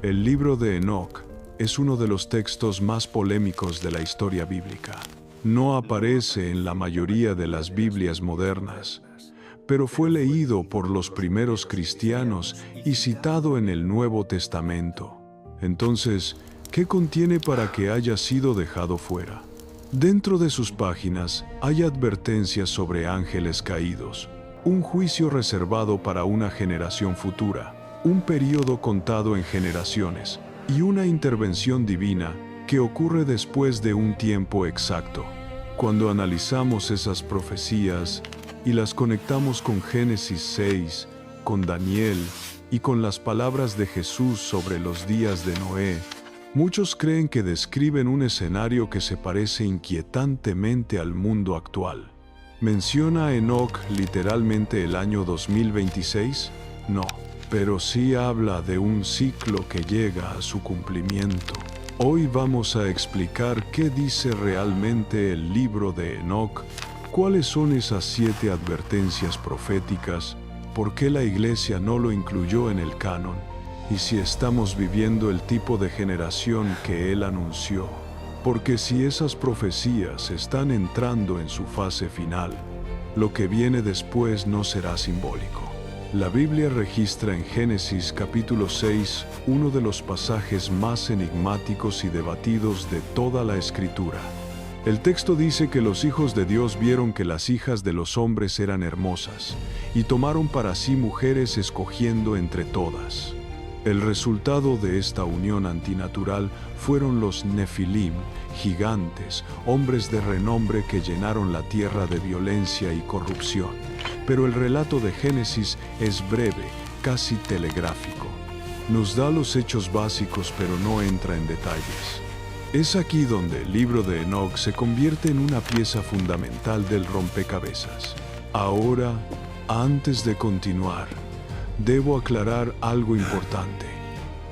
El libro de Enoc es uno de los textos más polémicos de la historia bíblica. No aparece en la mayoría de las Biblias modernas, pero fue leído por los primeros cristianos y citado en el Nuevo Testamento. Entonces, ¿qué contiene para que haya sido dejado fuera? Dentro de sus páginas hay advertencias sobre ángeles caídos, un juicio reservado para una generación futura, un período contado en generaciones y una intervención divina que ocurre después de un tiempo exacto. Cuando analizamos esas profecías y las conectamos con Génesis 6, con Daniel y con las palabras de Jesús sobre los días de Noé, muchos creen que describen un escenario que se parece inquietantemente al mundo actual. ¿Menciona Enoc literalmente el año 2026? No, pero sí habla de un ciclo que llega a su cumplimiento. Hoy vamos a explicar qué dice realmente el libro de Enoc, cuáles son esas 7 advertencias proféticas, por qué la Iglesia no lo incluyó en el canon, y si estamos viviendo el tipo de generación que él anunció. Porque si esas profecías están entrando en su fase final, lo que viene después no será simbólico. La Biblia registra en Génesis capítulo 6 uno de los pasajes más enigmáticos y debatidos de toda la Escritura. El texto dice que los hijos de Dios vieron que las hijas de los hombres eran hermosas, y tomaron para sí mujeres escogiendo entre todas. El resultado de esta unión antinatural fueron los Nefilim, gigantes, hombres de renombre que llenaron la tierra de violencia y corrupción. Pero el relato de Génesis es breve, casi telegráfico. Nos da los hechos básicos, pero no entra en detalles. Es aquí donde el libro de Enoc se convierte en una pieza fundamental del rompecabezas. Ahora, antes de continuar, debo aclarar algo importante.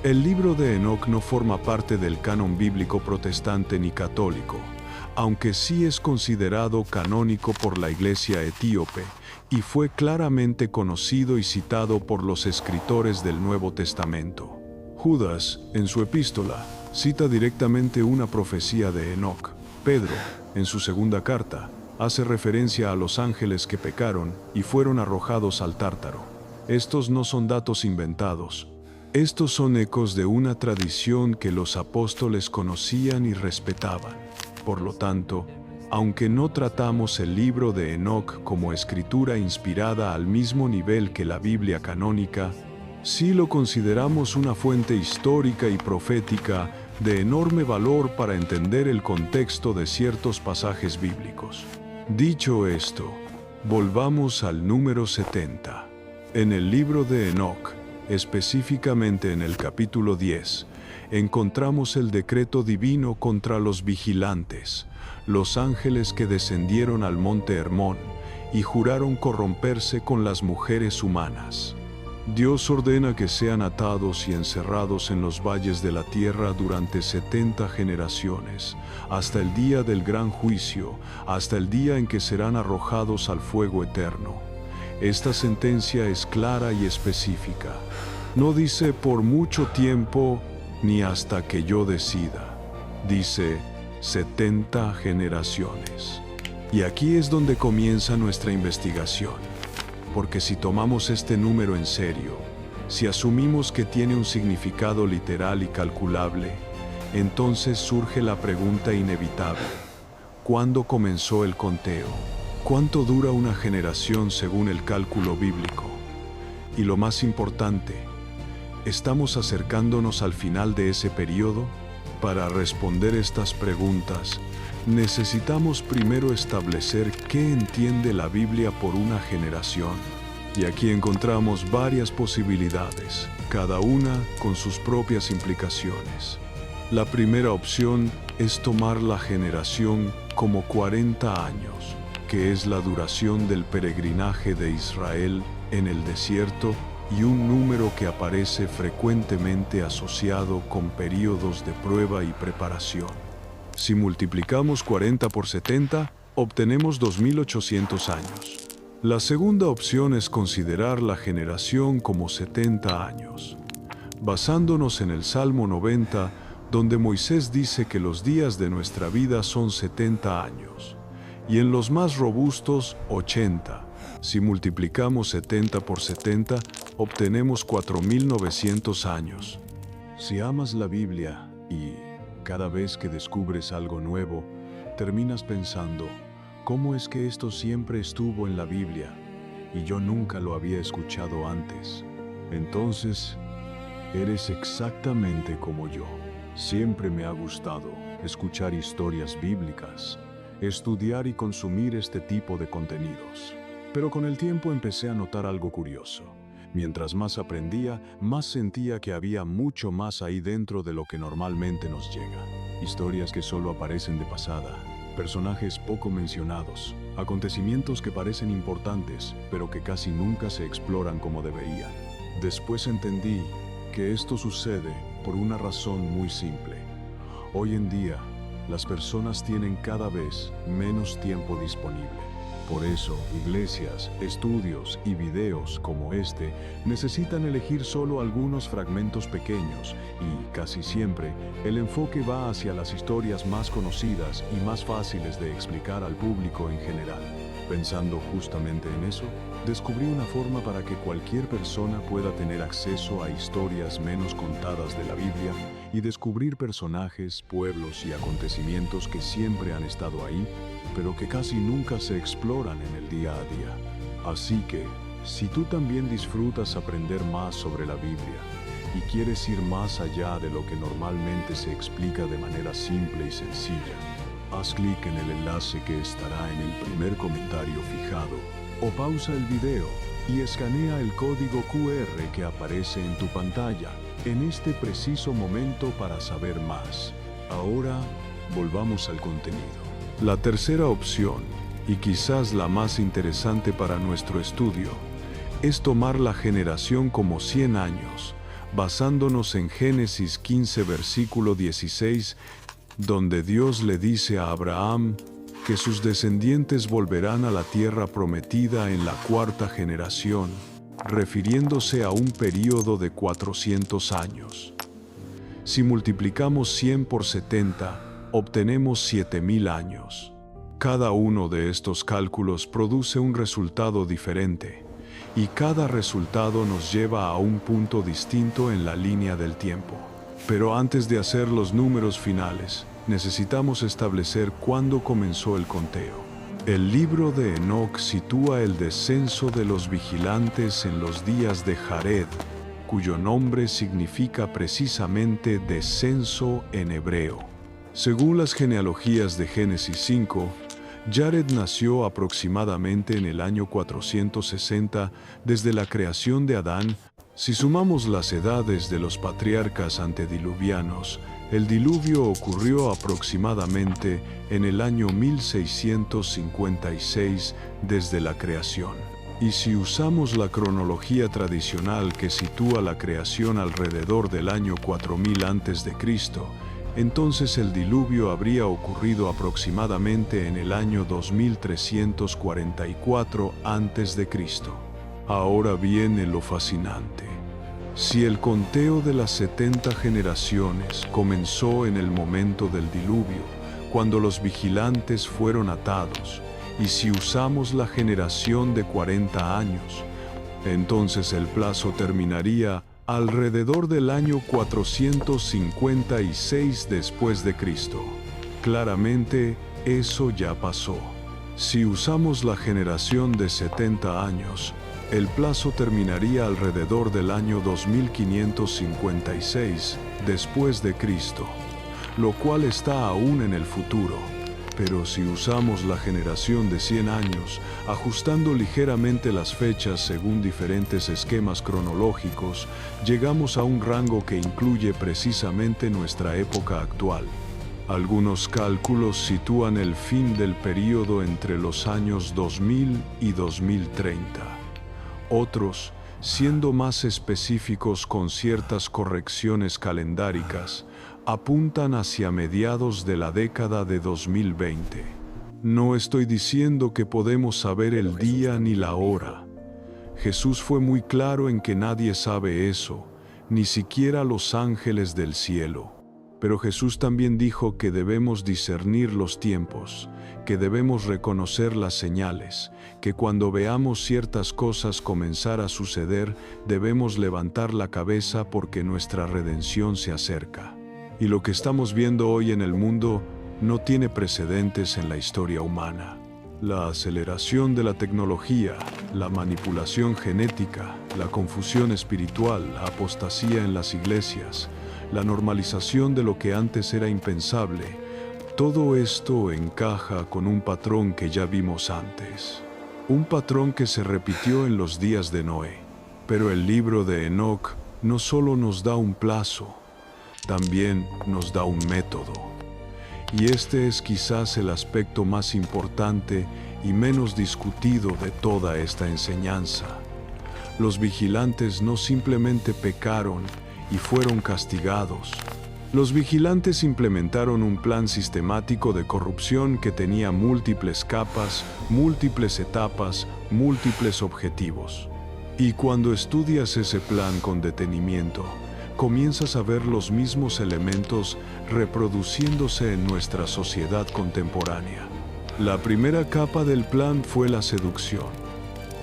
El libro de Enoc no forma parte del canon bíblico protestante ni católico, aunque sí es considerado canónico por la Iglesia etíope y fue claramente conocido y citado por los escritores del Nuevo Testamento. Judas, en su epístola, cita directamente una profecía de Enoc. Pedro, en su segunda carta, hace referencia a los ángeles que pecaron y fueron arrojados al Tártaro. Estos no son datos inventados. Estos son ecos de una tradición que los apóstoles conocían y respetaban. Por lo tanto, aunque no tratamos el libro de Enoc como escritura inspirada al mismo nivel que la Biblia canónica, sí lo consideramos una fuente histórica y profética de enorme valor para entender el contexto de ciertos pasajes bíblicos. Dicho esto, volvamos al número 70. En el libro de Enoc, específicamente en el capítulo 10, encontramos el decreto divino contra los vigilantes, los ángeles que descendieron al monte Hermón y juraron corromperse con las mujeres humanas. Dios ordena que sean atados y encerrados en los valles de la tierra durante 70 generaciones, hasta el día del gran juicio, hasta el día en que serán arrojados al fuego eterno. Esta sentencia es clara y específica. No dice por mucho tiempo ni hasta que yo decida. Dice 70 generaciones. Y aquí es donde comienza nuestra investigación. Porque si tomamos este número en serio, si asumimos que tiene un significado literal y calculable, entonces surge la pregunta inevitable: ¿cuándo comenzó el conteo? ¿Cuánto dura una generación según el cálculo bíblico? Y lo más importante, ¿estamos acercándonos al final de ese periodo? Para responder estas preguntas, necesitamos primero establecer qué entiende la Biblia por una generación. Y aquí encontramos varias posibilidades, cada una con sus propias implicaciones. La primera opción es tomar la generación como 40 años, que es la duración del peregrinaje de Israel en el desierto y un número que aparece frecuentemente asociado con períodos de prueba y preparación. Si multiplicamos 40 por 70, obtenemos 2800 años. La segunda opción es considerar la generación como 70 años. basándonos en el Salmo 90, donde Moisés dice que los días de nuestra vida son 70 años, y en los más robustos 80. Si multiplicamos 70 por 70, obtenemos 4.900 años. Si amas la Biblia y cada vez que descubres algo nuevo, terminas pensando, ¿cómo es que esto siempre estuvo en la Biblia y yo nunca lo había escuchado antes? Entonces, eres exactamente como yo. Siempre me ha gustado escuchar historias bíblicas, estudiar y consumir este tipo de contenidos. Pero con el tiempo empecé a notar algo curioso. Mientras más aprendía, más sentía que había mucho más ahí dentro de lo que normalmente nos llega. Historias que solo aparecen de pasada, personajes poco mencionados, acontecimientos que parecen importantes, pero que casi nunca se exploran como deberían. Después entendí que esto sucede por una razón muy simple. Hoy en día, las personas tienen cada vez menos tiempo disponible. Por eso, iglesias, estudios y videos como este necesitan elegir solo algunos fragmentos pequeños y, casi siempre, el enfoque va hacia las historias más conocidas y más fáciles de explicar al público en general. Pensando justamente en eso, descubrí una forma para que cualquier persona pueda tener acceso a historias menos contadas de la Biblia y descubrir personajes, pueblos y acontecimientos que siempre han estado ahí, pero que casi nunca se exploran en el día a día. Así que, si tú también disfrutas aprender más sobre la Biblia y quieres ir más allá de lo que normalmente se explica de manera simple y sencilla, haz clic en el enlace que estará en el primer comentario fijado o pausa el video y escanea el código QR que aparece en tu pantalla en este preciso momento para saber más. Ahora, volvamos al contenido. La tercera opción, y quizás la más interesante para nuestro estudio, es tomar la generación como 100 años, basándonos en Génesis 15 versículo 16, donde Dios le dice a Abraham que sus descendientes volverán a la tierra prometida en la cuarta generación, refiriéndose a un período de 400 años. Si multiplicamos 100 por 70, obtenemos 7.000 años. Cada uno de estos cálculos produce un resultado diferente, y cada resultado nos lleva a un punto distinto en la línea del tiempo. Pero antes de hacer los números finales, necesitamos establecer cuándo comenzó el conteo. El libro de Enoc sitúa el descenso de los vigilantes en los días de Jared, cuyo nombre significa precisamente descenso en hebreo. Según las genealogías de Génesis 5, Jared nació aproximadamente en el año 460 desde la creación de Adán. Si sumamos las edades de los patriarcas antediluvianos, el diluvio ocurrió aproximadamente en el año 1656 desde la creación. Y si usamos la cronología tradicional que sitúa la creación alrededor del año 4000 a.C., entonces el diluvio habría ocurrido aproximadamente en el año 2344 a.C. Ahora viene lo fascinante. Si el conteo de las 70 generaciones comenzó en el momento del diluvio, cuando los vigilantes fueron atados, y si usamos la generación de 40 años, entonces el plazo terminaría alrededor del año 456 después de Cristo. Claramente, eso ya pasó. Si usamos la generación de 70 años, el plazo terminaría alrededor del año 2556 después de Cristo, lo cual está aún en el futuro. Pero si usamos la generación de 100 años, ajustando ligeramente las fechas según diferentes esquemas cronológicos, llegamos a un rango que incluye precisamente nuestra época actual. Algunos cálculos sitúan el fin del período entre los años 2000 y 2030. Otros, siendo más específicos con ciertas correcciones calendáricas, apuntan hacia mediados de la década de 2020. No estoy diciendo que podemos saber el día ni la hora. Jesús fue muy claro en que nadie sabe eso, ni siquiera los ángeles del cielo. Pero Jesús también dijo que debemos discernir los tiempos, que debemos reconocer las señales, que cuando veamos ciertas cosas comenzar a suceder, debemos levantar la cabeza porque nuestra redención se acerca. Y lo que estamos viendo hoy en el mundo no tiene precedentes en la historia humana. La aceleración de la tecnología, la manipulación genética, la confusión espiritual, la apostasía en las iglesias, la normalización de lo que antes era impensable, todo esto encaja con un patrón que ya vimos antes. Un patrón que se repitió en los días de Noé. Pero el libro de Enoc no solo nos da un plazo, también nos da un método. Y este es quizás el aspecto más importante y menos discutido de toda esta enseñanza. Los vigilantes no simplemente pecaron y fueron castigados. Los vigilantes implementaron un plan sistemático de corrupción que tenía múltiples capas, múltiples etapas, múltiples objetivos. Y cuando estudias ese plan con detenimiento, comienzas a ver los mismos elementos reproduciéndose en nuestra sociedad contemporánea. La primera capa del plan fue la seducción.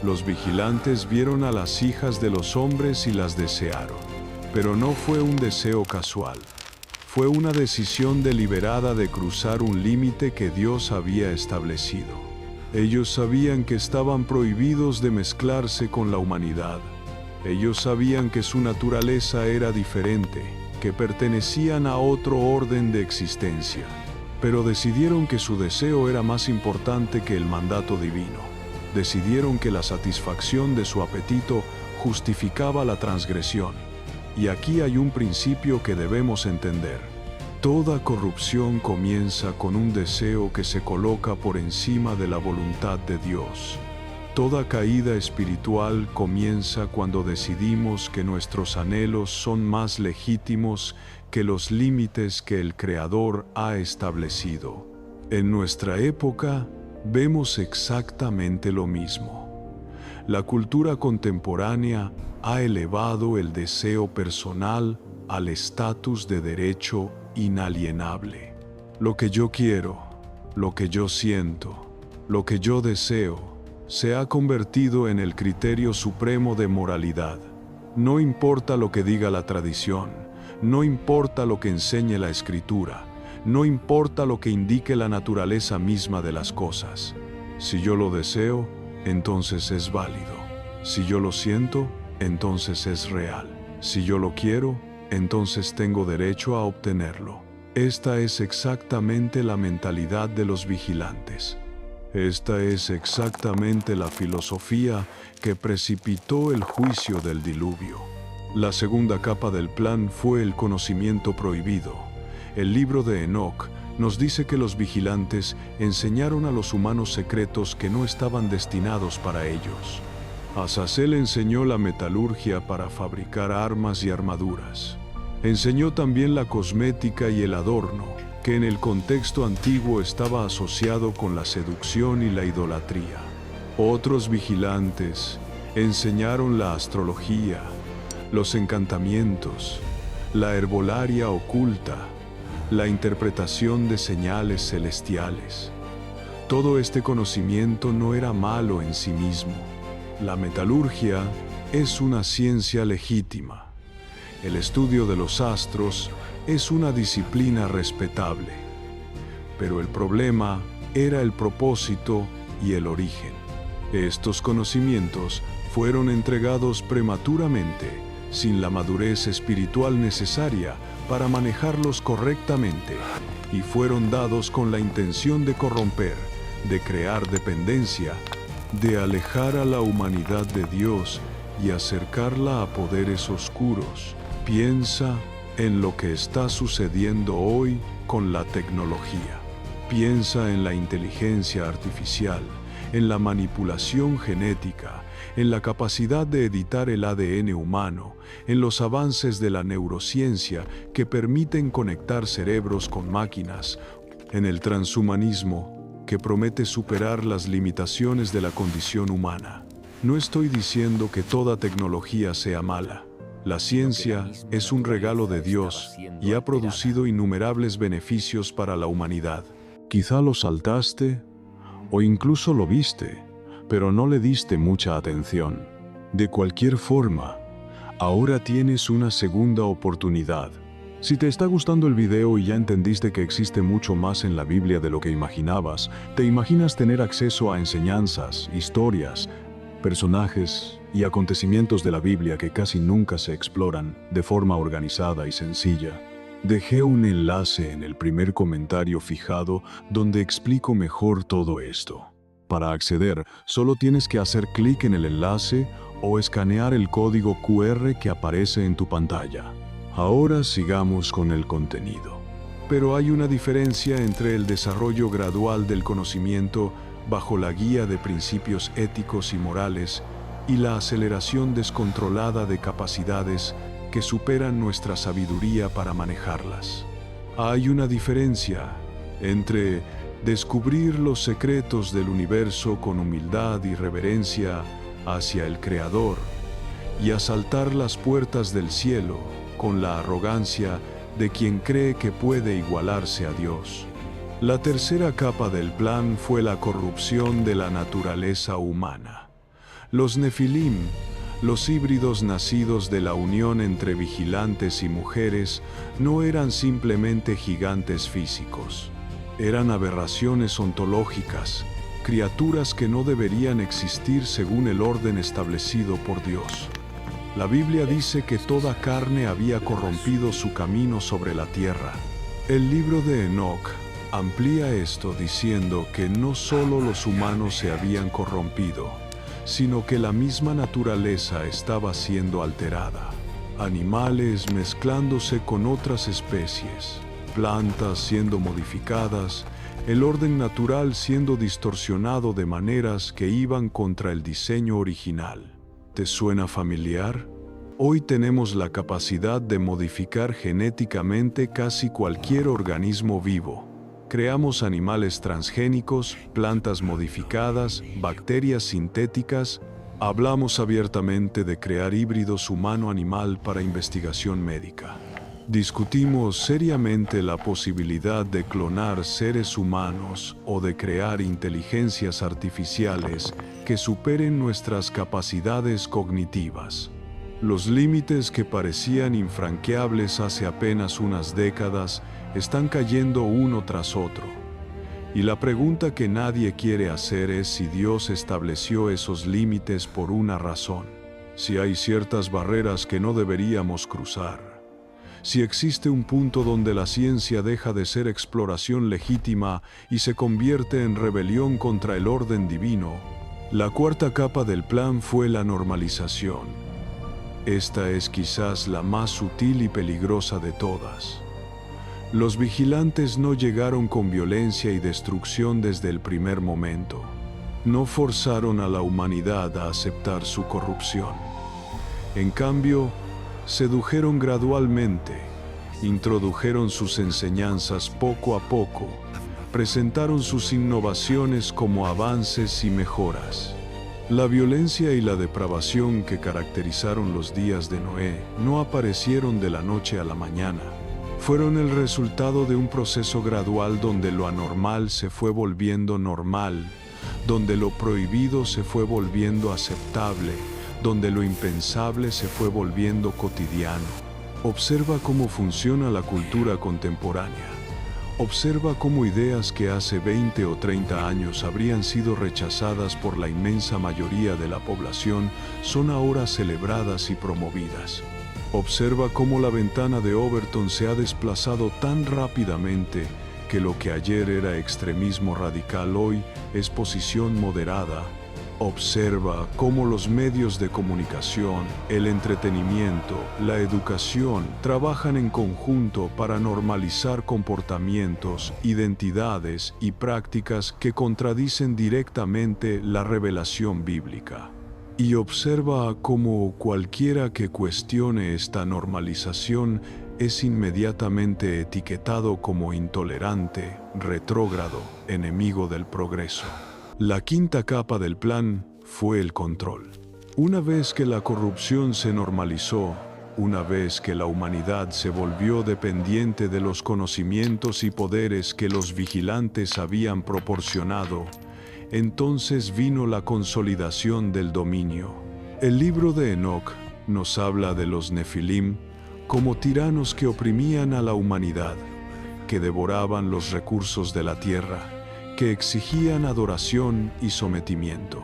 Los vigilantes vieron a las hijas de los hombres y las desearon. Pero no fue un deseo casual. Fue una decisión deliberada de cruzar un límite que Dios había establecido. Ellos sabían que estaban prohibidos de mezclarse con la humanidad. Ellos sabían que su naturaleza era diferente, que pertenecían a otro orden de existencia. Pero decidieron que su deseo era más importante que el mandato divino. Decidieron que la satisfacción de su apetito justificaba la transgresión. Y aquí hay un principio que debemos entender. Toda corrupción comienza con un deseo que se coloca por encima de la voluntad de Dios. Toda caída espiritual comienza cuando decidimos que nuestros anhelos son más legítimos que los límites que el Creador ha establecido. En nuestra época vemos exactamente lo mismo. La cultura contemporánea ha elevado el deseo personal al estatus de derecho inalienable. Lo que yo quiero, lo que yo siento, lo que yo deseo, se ha convertido en el criterio supremo de moralidad. No importa lo que diga la tradición, no importa lo que enseñe la Escritura, no importa lo que indique la naturaleza misma de las cosas. Si yo lo deseo, entonces es válido. Si yo lo siento, entonces es real. Si yo lo quiero, entonces tengo derecho a obtenerlo. Esta es exactamente la mentalidad de los vigilantes. Esta es exactamente la filosofía que precipitó el juicio del diluvio. La segunda capa del plan fue el conocimiento prohibido. El libro de Enoc nos dice que los vigilantes enseñaron a los humanos secretos que no estaban destinados para ellos. Azazel enseñó la metalurgia para fabricar armas y armaduras. Enseñó también la cosmética y el adorno, que en el contexto antiguo estaba asociado con la seducción y la idolatría. Otros vigilantes enseñaron la astrología, los encantamientos, la herbolaria oculta, la interpretación de señales celestiales. Todo este conocimiento no era malo en sí mismo. La metalurgia es una ciencia legítima. El estudio de los astros es una disciplina respetable. Pero el problema era el propósito y el origen. Estos conocimientos fueron entregados prematuramente, sin la madurez espiritual necesaria para manejarlos correctamente, y fueron dados con la intención de corromper, de crear dependencia, de alejar a la humanidad de Dios y acercarla a poderes oscuros. Piensa en lo que está sucediendo hoy con la tecnología. Piensa en la inteligencia artificial, en la manipulación genética, en la capacidad de editar el ADN humano, en los avances de la neurociencia que permiten conectar cerebros con máquinas, en el transhumanismo que promete superar las limitaciones de la condición humana. No estoy diciendo que toda tecnología sea mala. La ciencia es un regalo de Dios y ha producido innumerables beneficios para la humanidad. Quizá lo saltaste o incluso lo viste, pero no le diste mucha atención. De cualquier forma, ahora tienes una segunda oportunidad. Si te está gustando el video y ya entendiste que existe mucho más en la Biblia de lo que imaginabas, te imaginas tener acceso a enseñanzas, historias, personajes y acontecimientos de la Biblia que casi nunca se exploran de forma organizada y sencilla. Dejé un enlace en el primer comentario fijado donde explico mejor todo esto. Para acceder, solo tienes que hacer clic en el enlace o escanear el código QR que aparece en tu pantalla. Ahora sigamos con el contenido. Pero hay una diferencia entre el desarrollo gradual del conocimiento bajo la guía de principios éticos y morales y la aceleración descontrolada de capacidades que superan nuestra sabiduría para manejarlas. Hay una diferencia entre descubrir los secretos del universo con humildad y reverencia hacia el Creador y asaltar las puertas del cielo con la arrogancia de quien cree que puede igualarse a Dios. La tercera capa del plan fue la corrupción de la naturaleza humana. Los Nefilim, los híbridos nacidos de la unión entre vigilantes y mujeres, no eran simplemente gigantes físicos. Eran aberraciones ontológicas, criaturas que no deberían existir según el orden establecido por Dios. La Biblia dice que toda carne había corrompido su camino sobre la tierra. El libro de Enoc amplía esto diciendo que no solo los humanos se habían corrompido, sino que la misma naturaleza estaba siendo alterada. Animales mezclándose con otras especies, plantas siendo modificadas, el orden natural siendo distorsionado de maneras que iban contra el diseño original. ¿Te suena familiar? Hoy tenemos la capacidad de modificar genéticamente casi cualquier organismo vivo. Creamos animales transgénicos, plantas modificadas, bacterias sintéticas. Hablamos abiertamente de crear híbridos humano-animal para investigación médica. Discutimos seriamente la posibilidad de clonar seres humanos o de crear inteligencias artificiales que superen nuestras capacidades cognitivas. Los límites que parecían infranqueables hace apenas unas décadas están cayendo uno tras otro. Y la pregunta que nadie quiere hacer es si Dios estableció esos límites por una razón, si hay ciertas barreras que no deberíamos cruzar. Si existe un punto donde la ciencia deja de ser exploración legítima y se convierte en rebelión contra el orden divino. La cuarta capa del plan fue la normalización. Esta es quizás la más sutil y peligrosa de todas. Los vigilantes no llegaron con violencia y destrucción desde el primer momento. No forzaron a la humanidad a aceptar su corrupción. En cambio, sedujeron gradualmente, introdujeron sus enseñanzas poco a poco, presentaron sus innovaciones como avances y mejoras. La violencia y la depravación que caracterizaron los días de Noé no aparecieron de la noche a la mañana. Fueron el resultado de un proceso gradual donde lo anormal se fue volviendo normal, donde lo prohibido se fue volviendo aceptable, donde lo impensable se fue volviendo cotidiano. Observa cómo funciona la cultura contemporánea. Observa cómo ideas que hace 20 o 30 años habrían sido rechazadas por la inmensa mayoría de la población son ahora celebradas y promovidas. Observa cómo la ventana de Overton se ha desplazado tan rápidamente que lo que ayer era extremismo radical hoy es posición moderada. Observa cómo los medios de comunicación, el entretenimiento, la educación trabajan en conjunto para normalizar comportamientos, identidades y prácticas que contradicen directamente la revelación bíblica. Y observa cómo cualquiera que cuestione esta normalización es inmediatamente etiquetado como intolerante, retrógrado, enemigo del progreso. La quinta capa del plan fue el control. Una vez que la corrupción se normalizó, Una vez que la humanidad se volvió dependiente de los conocimientos y poderes que los vigilantes habían proporcionado, entonces vino la consolidación del dominio. El libro de Enoc nos habla de los Nefilim como tiranos que oprimían a la humanidad, que devoraban los recursos de la tierra, que exigían adoración y sometimiento.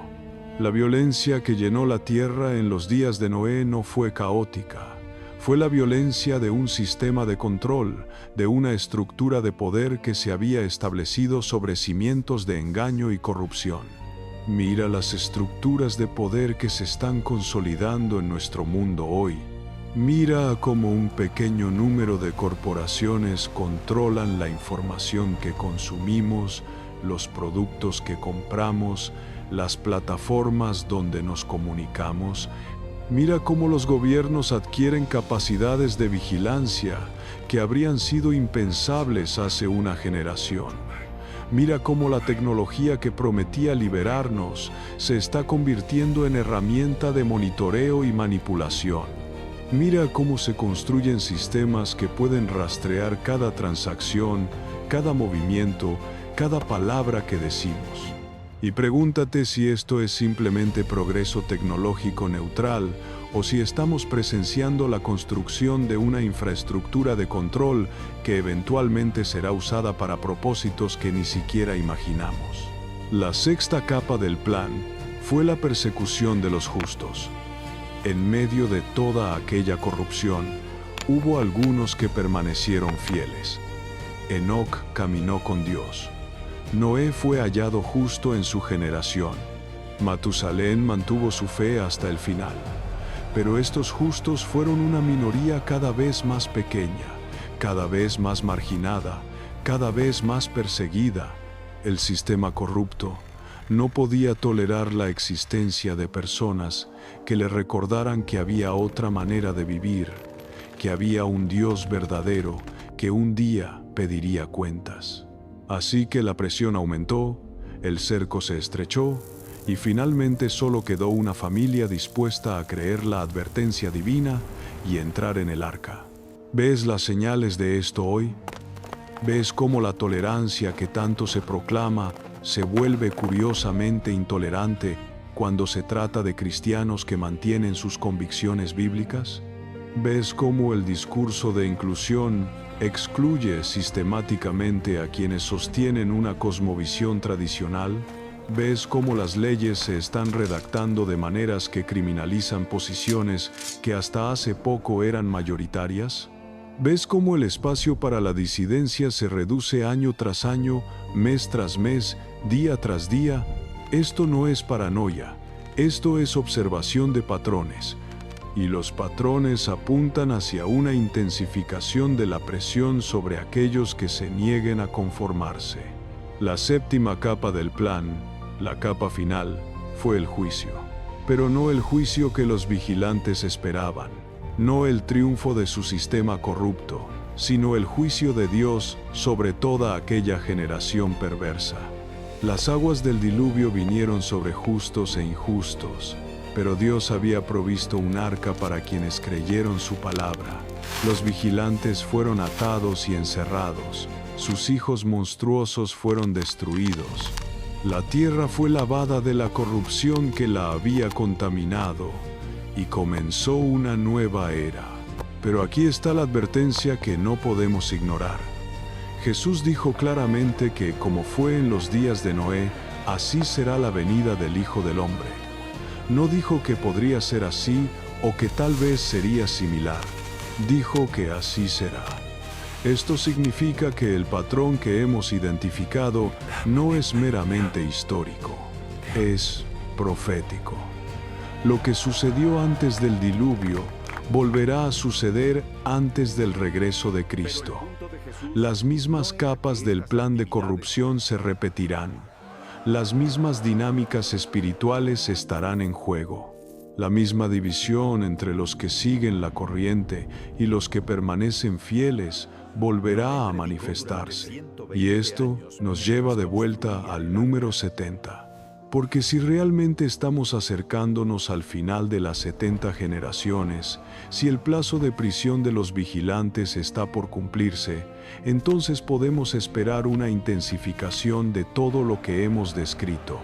La violencia que llenó la tierra en los días de Noé no fue caótica. Fue la violencia de un sistema de control, de una estructura de poder que se había establecido sobre cimientos de engaño y corrupción. Mira las estructuras de poder que se están consolidando en nuestro mundo hoy. Mira cómo un pequeño número de corporaciones controlan la información que consumimos, los productos que compramos, las plataformas donde nos comunicamos. Mira cómo los gobiernos adquieren capacidades de vigilancia que habrían sido impensables hace una generación. Mira cómo la tecnología que prometía liberarnos se está convirtiendo en herramienta de monitoreo y manipulación. Mira cómo se construyen sistemas que pueden rastrear cada transacción, cada movimiento, cada palabra que decimos. Y pregúntate si esto es simplemente progreso tecnológico neutral o si estamos presenciando la construcción de una infraestructura de control que eventualmente será usada para propósitos que ni siquiera imaginamos. La sexta capa del plan fue la persecución de los justos. En medio de toda aquella corrupción, hubo algunos que permanecieron fieles. Enoc caminó con Dios. Noé fue hallado justo en su generación. Matusalén mantuvo su fe hasta el final. Pero estos justos fueron una minoría cada vez más pequeña, cada vez más marginada, cada vez más perseguida. El sistema corrupto no podía tolerar la existencia de personas que le recordaran que había otra manera de vivir, que había un Dios verdadero que un día pediría cuentas. Así que la presión aumentó, el cerco se estrechó y finalmente solo quedó una familia dispuesta a creer la advertencia divina y entrar en el arca. ¿Ves las señales de esto hoy? ¿Ves cómo la tolerancia que tanto se proclama se vuelve curiosamente intolerante cuando se trata de cristianos que mantienen sus convicciones bíblicas? ¿Ves cómo el discurso de inclusión excluye sistemáticamente a quienes sostienen una cosmovisión tradicional? ¿Ves cómo las leyes se están redactando de maneras que criminalizan posiciones que hasta hace poco eran mayoritarias? ¿Ves cómo el espacio para la disidencia se reduce año tras año, mes tras mes, día tras día? Esto no es paranoia, esto es observación de patrones. Y los patrones apuntan hacia una intensificación de la presión sobre aquellos que se nieguen a conformarse. La séptima capa del plan, la capa final, fue el juicio. Pero no el juicio que los vigilantes esperaban, no el triunfo de su sistema corrupto, sino el juicio de Dios sobre toda aquella generación perversa. Las aguas del diluvio vinieron sobre justos e injustos, pero Dios había provisto un arca para quienes creyeron su palabra. Los vigilantes fueron atados y encerrados, sus hijos monstruosos fueron destruidos. La tierra fue lavada de la corrupción que la había contaminado, y comenzó una nueva era. Pero aquí está la advertencia que no podemos ignorar. Jesús dijo claramente que, como fue en los días de Noé, así será la venida del Hijo del Hombre. No dijo que podría ser así o que tal vez sería similar. Dijo que así será. Esto significa que el patrón que hemos identificado no es meramente histórico, es profético. Lo que sucedió antes del diluvio volverá a suceder antes del regreso de Cristo. Las mismas capas del plan de corrupción se repetirán. Las mismas dinámicas espirituales estarán en juego. La misma división entre los que siguen la corriente y los que permanecen fieles volverá a manifestarse. Y esto nos lleva de vuelta al número 70. Porque si realmente estamos acercándonos al final de las 70 generaciones, si el plazo de prisión de los vigilantes está por cumplirse, entonces podemos esperar una intensificación de todo lo que hemos descrito.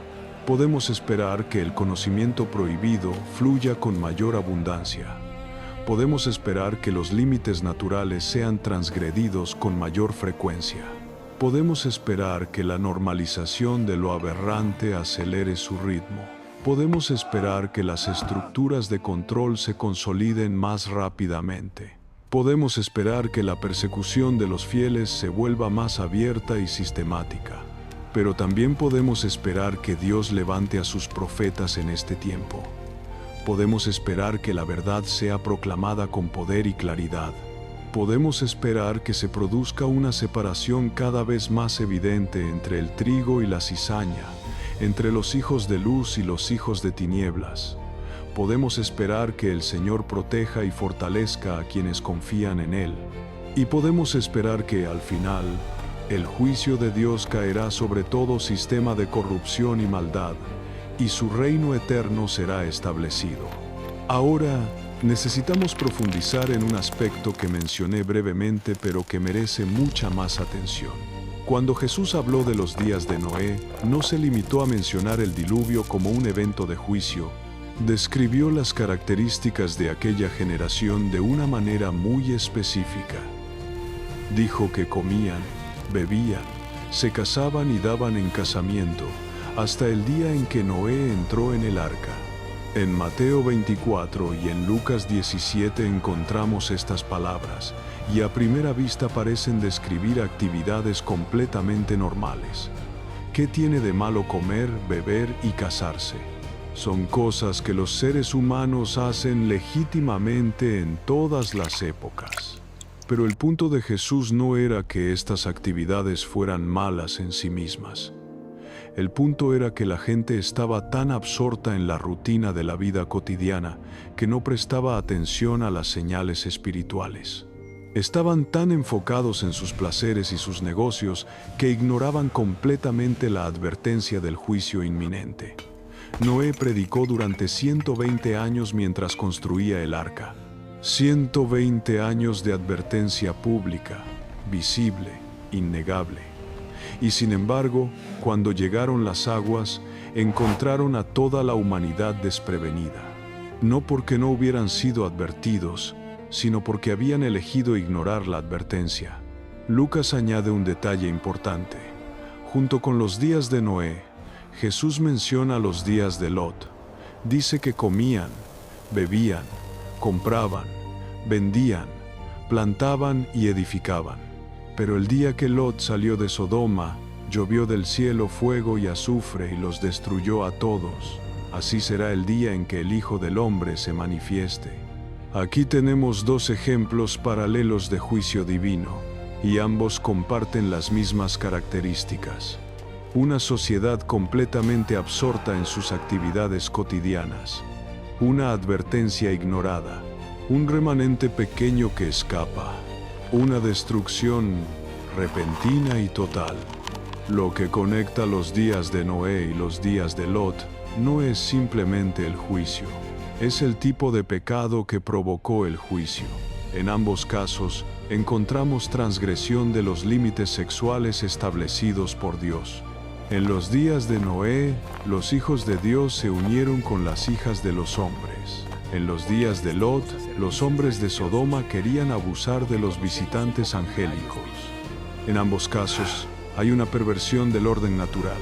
Podemos esperar que el conocimiento prohibido fluya con mayor abundancia. Podemos esperar que los límites naturales sean transgredidos con mayor frecuencia. Podemos esperar que la normalización de lo aberrante acelere su ritmo. Podemos esperar que las estructuras de control se consoliden más rápidamente. Podemos esperar que la persecución de los fieles se vuelva más abierta y sistemática. Pero también podemos esperar que Dios levante a sus profetas en este tiempo. Podemos esperar que la verdad sea proclamada con poder y claridad. Podemos esperar que se produzca una separación cada vez más evidente entre el trigo y la cizaña, entre los hijos de luz y los hijos de tinieblas. Podemos esperar que el Señor proteja y fortalezca a quienes confían en Él. Y podemos esperar que, al final, el juicio de Dios caerá sobre todo sistema de corrupción y maldad, y su reino eterno será establecido. Ahora, necesitamos profundizar en un aspecto que mencioné brevemente pero que merece mucha más atención. Cuando Jesús habló de los días de Noé, no se limitó a mencionar el diluvio como un evento de juicio. Describió las características de aquella generación de una manera muy específica. Dijo que comían, bebían, se casaban y daban en casamiento, hasta el día en que Noé entró en el arca. En Mateo 24 y en Lucas 17 encontramos estas palabras, y a primera vista parecen describir actividades completamente normales. ¿Qué tiene de malo comer, beber y casarse? Son cosas que los seres humanos hacen legítimamente en todas las épocas. Pero el punto de Jesús no era que estas actividades fueran malas en sí mismas. El punto era que la gente estaba tan absorta en la rutina de la vida cotidiana que no prestaba atención a las señales espirituales. Estaban tan enfocados en sus placeres y sus negocios que ignoraban completamente la advertencia del juicio inminente. Noé predicó durante 120 años mientras construía el arca. 120 años de advertencia pública, visible, innegable. Y sin embargo, cuando llegaron las aguas, encontraron a toda la humanidad desprevenida. No porque no hubieran sido advertidos, sino porque habían elegido ignorar la advertencia. Lucas añade un detalle importante. Junto con los días de Noé, Jesús menciona los días de Lot. Dice que comían, bebían, compraban, vendían, plantaban y edificaban. Pero el día que Lot salió de Sodoma, llovió del cielo fuego y azufre y los destruyó a todos. Así será el día en que el Hijo del Hombre se manifieste. Aquí tenemos dos ejemplos paralelos de juicio divino, y ambos comparten las mismas características. Una sociedad completamente absorta en sus actividades cotidianas. Una advertencia ignorada. Un remanente pequeño que escapa. Una destrucción repentina y total. Lo que conecta los días de Noé y los días de Lot no es simplemente el juicio, es el tipo de pecado que provocó el juicio. En ambos casos, encontramos transgresión de los límites sexuales establecidos por Dios. En los días de Noé, los hijos de Dios se unieron con las hijas de los hombres. En los días de Lot, los hombres de Sodoma querían abusar de los visitantes angélicos. En ambos casos, hay una perversión del orden natural,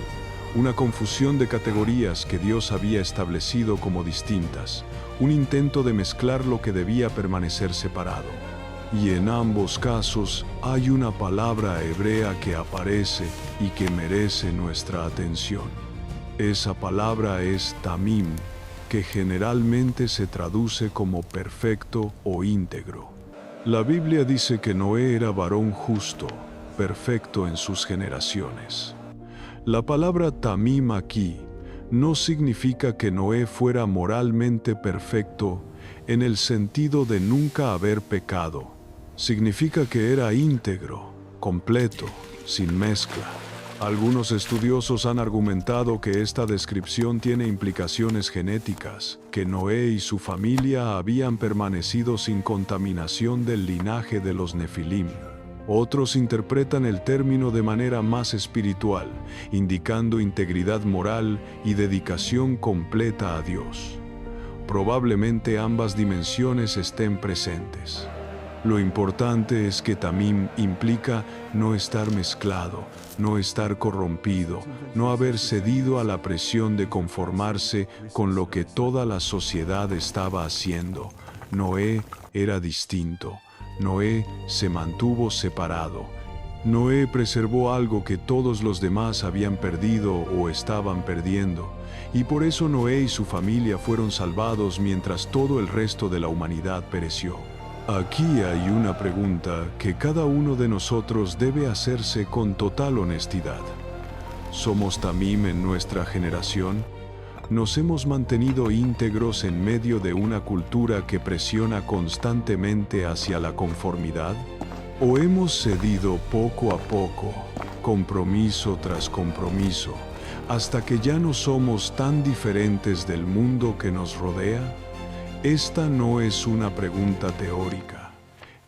una confusión de categorías que Dios había establecido como distintas, un intento de mezclar lo que debía permanecer separado. Y en ambos casos hay una palabra hebrea que aparece y que merece nuestra atención. Esa palabra es tamim, que generalmente se traduce como perfecto o íntegro. La Biblia dice que Noé era varón justo, perfecto en sus generaciones. La palabra tamim aquí no significa que Noé fuera moralmente perfecto en el sentido de nunca haber pecado. Significa que era íntegro, completo, sin mezcla. Algunos estudiosos han argumentado que esta descripción tiene implicaciones genéticas, que Noé y su familia habían permanecido sin contaminación del linaje de los Nefilim. Otros interpretan el término de manera más espiritual, indicando integridad moral y dedicación completa a Dios. Probablemente ambas dimensiones estén presentes. Lo importante es que tamim implica no estar mezclado, no estar corrompido, no haber cedido a la presión de conformarse con lo que toda la sociedad estaba haciendo. Noé era distinto. Noé se mantuvo separado. Noé preservó algo que todos los demás habían perdido o estaban perdiendo, y por eso Noé y su familia fueron salvados mientras todo el resto de la humanidad pereció. Aquí hay una pregunta que cada uno de nosotros debe hacerse con total honestidad. ¿Somos tamim en nuestra generación? ¿Nos hemos mantenido íntegros en medio de una cultura que presiona constantemente hacia la conformidad? ¿O hemos cedido poco a poco, compromiso tras compromiso, hasta que ya no somos tan diferentes del mundo que nos rodea? Esta no es una pregunta teórica.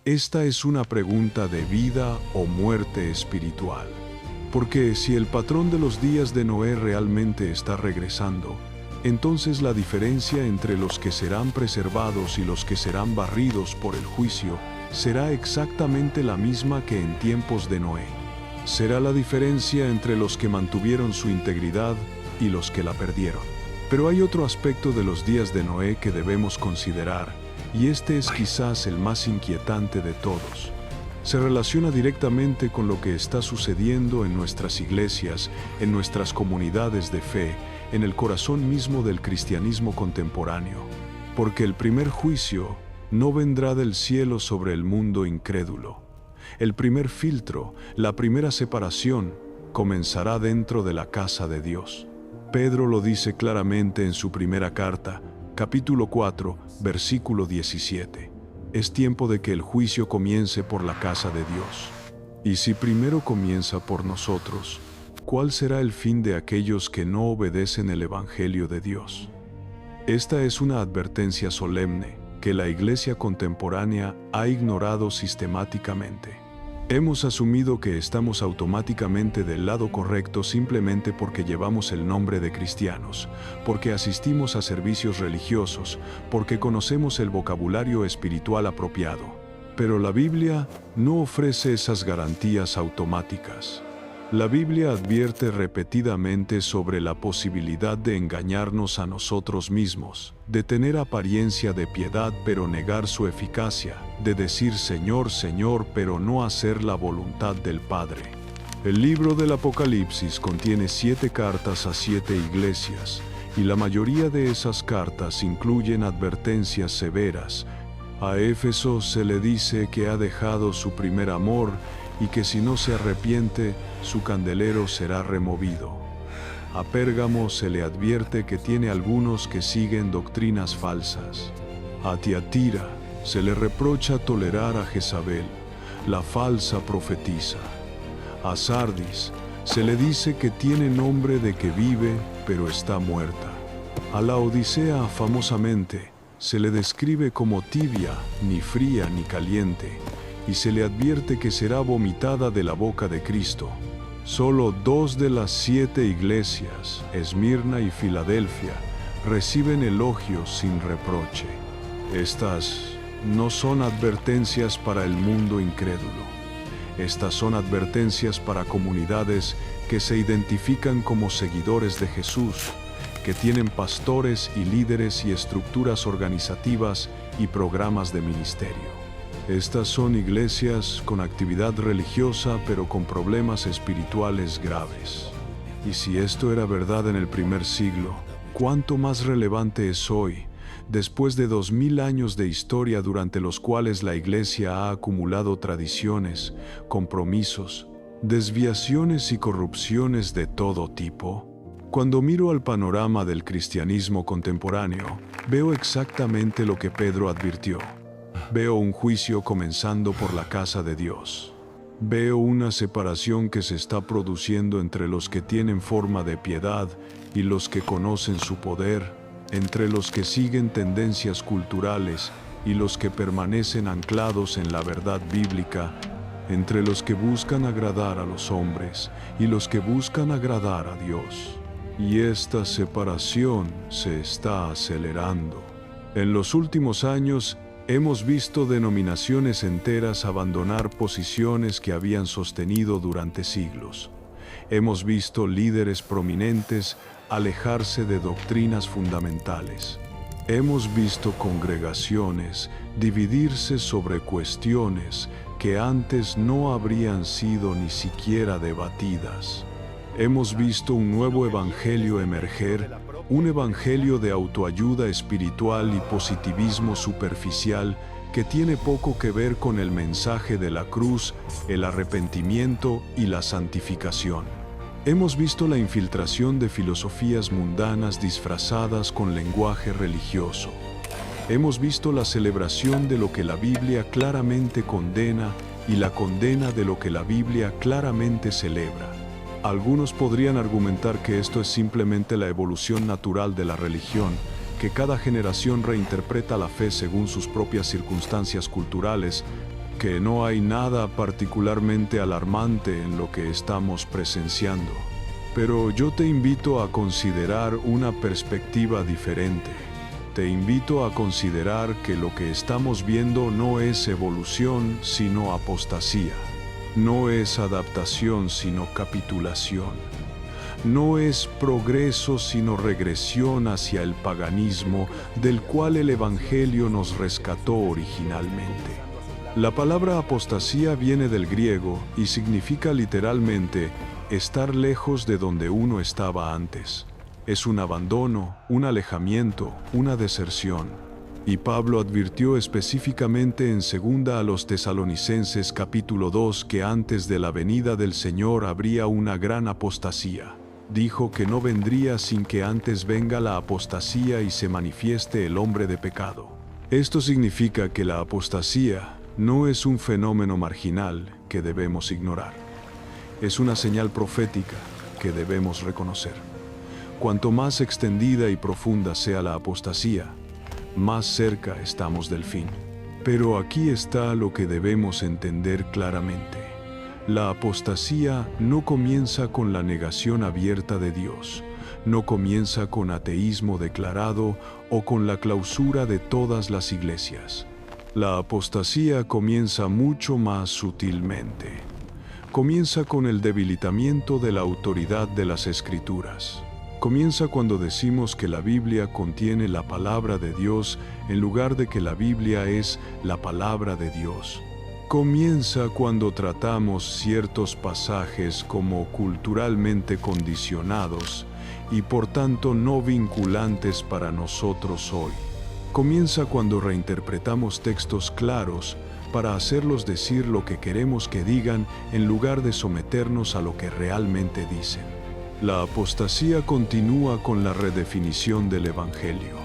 Esta es una pregunta de vida o muerte espiritual. Porque si el patrón de los días de Noé realmente está regresando, entonces la diferencia entre los que serán preservados y los que serán barridos por el juicio será exactamente la misma que en tiempos de Noé. Será la diferencia entre los que mantuvieron su integridad y los que la perdieron. Pero hay otro aspecto de los días de Noé que debemos considerar, y este es quizás el más inquietante de todos. Se relaciona directamente con lo que está sucediendo en nuestras iglesias, en nuestras comunidades de fe, en el corazón mismo del cristianismo contemporáneo. Porque el primer juicio no vendrá del cielo sobre el mundo incrédulo. El primer filtro, la primera separación, comenzará dentro de la casa de Dios. Pedro lo dice claramente en su primera carta, capítulo 4, versículo 17. Es tiempo de que el juicio comience por la casa de Dios. Y si primero comienza por nosotros, ¿cuál será el fin de aquellos que no obedecen el Evangelio de Dios? Esta es una advertencia solemne que la Iglesia contemporánea ha ignorado sistemáticamente. Hemos asumido que estamos automáticamente del lado correcto simplemente porque llevamos el nombre de cristianos, porque asistimos a servicios religiosos, porque conocemos el vocabulario espiritual apropiado. Pero la Biblia no ofrece esas garantías automáticas. La Biblia advierte repetidamente sobre la posibilidad de engañarnos a nosotros mismos, de tener apariencia de piedad pero negar su eficacia, de decir Señor, Señor, pero no hacer la voluntad del Padre. El libro del Apocalipsis contiene 7 cartas a 7 iglesias, y la mayoría de esas cartas incluyen advertencias severas. A Éfeso se le dice que ha dejado su primer amor y que si no se arrepiente, su candelero será removido. A Pérgamo se le advierte que tiene algunos que siguen doctrinas falsas. A Tiatira se le reprocha tolerar a Jezabel, la falsa profetisa. A Sardis se le dice que tiene nombre de que vive, pero está muerta. A la Odisea famosamente se le describe como tibia, ni fría ni caliente, y se le advierte que será vomitada de la boca de Cristo. Solo 2 de las 7 iglesias, Esmirna y Filadelfia, reciben elogios sin reproche. Estas no son advertencias para el mundo incrédulo. Estas son advertencias para comunidades que se identifican como seguidores de Jesús, que tienen pastores y líderes y estructuras organizativas y programas de ministerio. Estas son iglesias con actividad religiosa pero con problemas espirituales graves. Y si esto era verdad en el primer siglo, ¿cuánto más relevante es hoy, después de 2000 años de historia durante los cuales la Iglesia ha acumulado tradiciones, compromisos, desviaciones y corrupciones de todo tipo? Cuando miro al panorama del cristianismo contemporáneo, veo exactamente lo que Pedro advirtió. Veo un juicio comenzando por la casa de Dios. Veo una separación que se está produciendo entre los que tienen forma de piedad y los que conocen su poder, entre los que siguen tendencias culturales y los que permanecen anclados en la verdad bíblica, entre los que buscan agradar a los hombres y los que buscan agradar a Dios. Y esta separación se está acelerando. En los últimos años, hemos visto denominaciones enteras abandonar posiciones que habían sostenido durante siglos. Hemos visto líderes prominentes alejarse de doctrinas fundamentales. Hemos visto congregaciones dividirse sobre cuestiones que antes no habrían sido ni siquiera debatidas. Hemos visto un nuevo evangelio emerger, un evangelio de autoayuda espiritual y positivismo superficial que tiene poco que ver con el mensaje de la cruz, el arrepentimiento y la santificación. Hemos visto la infiltración de filosofías mundanas disfrazadas con lenguaje religioso. Hemos visto la celebración de lo que la Biblia claramente condena y la condena de lo que la Biblia claramente celebra. Algunos podrían argumentar que esto es simplemente la evolución natural de la religión, que cada generación reinterpreta la fe según sus propias circunstancias culturales, que no hay nada particularmente alarmante en lo que estamos presenciando. Pero yo te invito a considerar una perspectiva diferente. Te invito a considerar que lo que estamos viendo no es evolución, sino apostasía. No es adaptación, sino capitulación. No es progreso, sino regresión hacia el paganismo del cual el Evangelio nos rescató originalmente. La palabra apostasía viene del griego y significa literalmente estar lejos de donde uno estaba antes. Es un abandono, un alejamiento, una deserción. Y Pablo advirtió específicamente en 2 a los Tesalonicenses capítulo 2 que antes de la venida del Señor habría una gran apostasía. Dijo que no vendría sin que antes venga la apostasía y se manifieste el hombre de pecado. Esto significa que la apostasía no es un fenómeno marginal que debemos ignorar. Es una señal profética que debemos reconocer. Cuanto más extendida y profunda sea la apostasía, más cerca estamos del fin. Pero aquí está lo que debemos entender claramente. La apostasía no comienza con la negación abierta de Dios, no comienza con ateísmo declarado o con la clausura de todas las iglesias. La apostasía comienza mucho más sutilmente. Comienza con el debilitamiento de la autoridad de las Escrituras. Comienza cuando decimos que la Biblia contiene la palabra de Dios en lugar de que la Biblia es la palabra de Dios. Comienza cuando tratamos ciertos pasajes como culturalmente condicionados y por tanto no vinculantes para nosotros hoy. Comienza cuando reinterpretamos textos claros para hacerlos decir lo que queremos que digan en lugar de someternos a lo que realmente dicen. La apostasía continúa con la redefinición del Evangelio.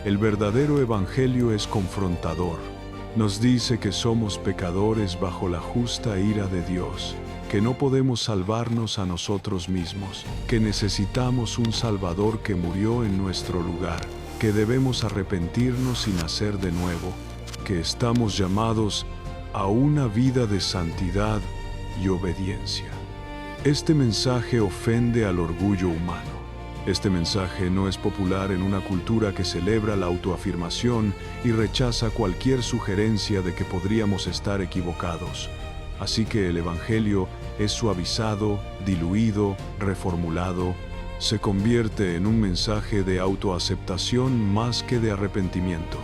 El verdadero Evangelio es confrontador. Nos dice que somos pecadores bajo la justa ira de Dios, que no podemos salvarnos a nosotros mismos, que necesitamos un Salvador que murió en nuestro lugar, que debemos arrepentirnos y nacer de nuevo, que estamos llamados a una vida de santidad y obediencia. Este mensaje ofende al orgullo humano. Este mensaje no es popular en una cultura que celebra la autoafirmación y rechaza cualquier sugerencia de que podríamos estar equivocados. Así que el Evangelio es suavizado, diluido, reformulado, se convierte en un mensaje de autoaceptación más que de arrepentimiento.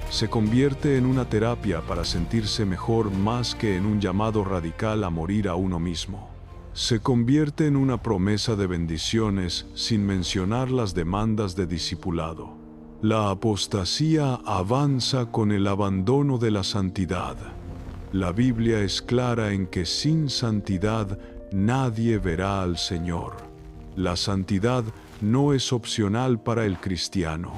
Se convierte en una terapia para sentirse mejor más que en un llamado radical a morir a uno mismo. Se convierte en una promesa de bendiciones sin mencionar las demandas de discipulado. La apostasía avanza con el abandono de la santidad. La Biblia es clara en que sin santidad nadie verá al Señor. La santidad no es opcional para el cristiano.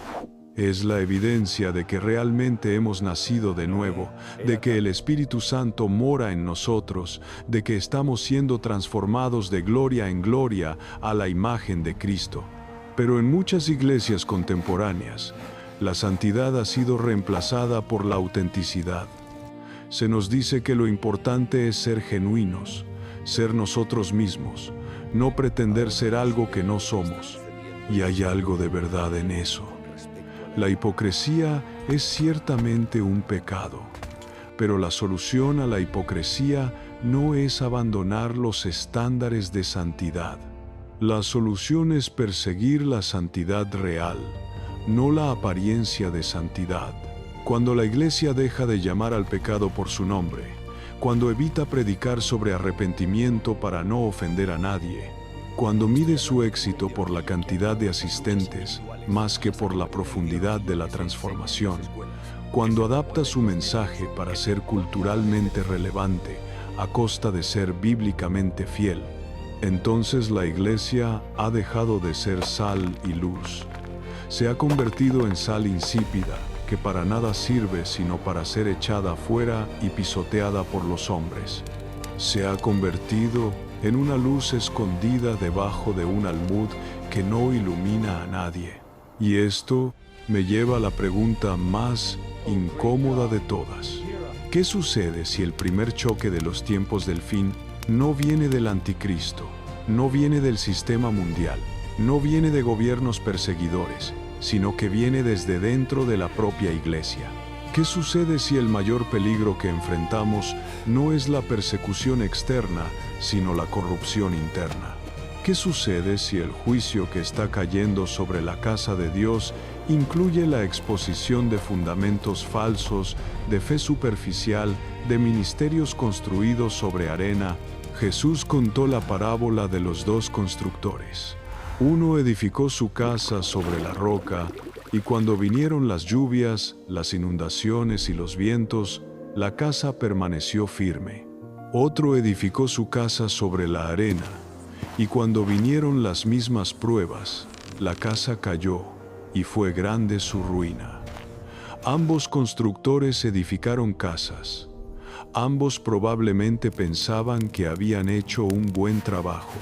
Es la evidencia de que realmente hemos nacido de nuevo, de que el Espíritu Santo mora en nosotros, de que estamos siendo transformados de gloria en gloria a la imagen de Cristo. Pero en muchas iglesias contemporáneas, la santidad ha sido reemplazada por la autenticidad. Se nos dice que lo importante es ser genuinos, ser nosotros mismos, no pretender ser algo que no somos. Y hay algo de verdad en eso. La hipocresía es ciertamente un pecado, pero la solución a la hipocresía no es abandonar los estándares de santidad. La solución es perseguir la santidad real, no la apariencia de santidad. Cuando la Iglesia deja de llamar al pecado por su nombre, cuando evita predicar sobre arrepentimiento para no ofender a nadie, cuando mide su éxito por la cantidad de asistentes más que por la profundidad de la transformación, cuando adapta su mensaje para ser culturalmente relevante a costa de ser bíblicamente fiel, entonces la Iglesia ha dejado de ser sal y luz. Se ha convertido en sal insípida, que para nada sirve sino para ser echada fuera y pisoteada por los hombres. Se ha convertido en una luz escondida debajo de un almud que no ilumina a nadie. Y esto me lleva a la pregunta más incómoda de todas. ¿Qué sucede si el primer choque de los tiempos del fin no viene del anticristo, no viene del sistema mundial, no viene de gobiernos perseguidores, sino que viene desde dentro de la propia Iglesia? ¿Qué sucede si el mayor peligro que enfrentamos no es la persecución externa, sino la corrupción interna? ¿Qué sucede si el juicio que está cayendo sobre la casa de Dios incluye la exposición de fundamentos falsos, de fe superficial, de ministerios construidos sobre arena? Jesús contó la parábola de los dos constructores. Uno edificó su casa sobre la roca, y cuando vinieron las lluvias, las inundaciones y los vientos, la casa permaneció firme. Otro edificó su casa sobre la arena, y cuando vinieron las mismas pruebas, la casa cayó, y fue grande su ruina. Ambos constructores edificaron casas. Ambos probablemente pensaban que habían hecho un buen trabajo.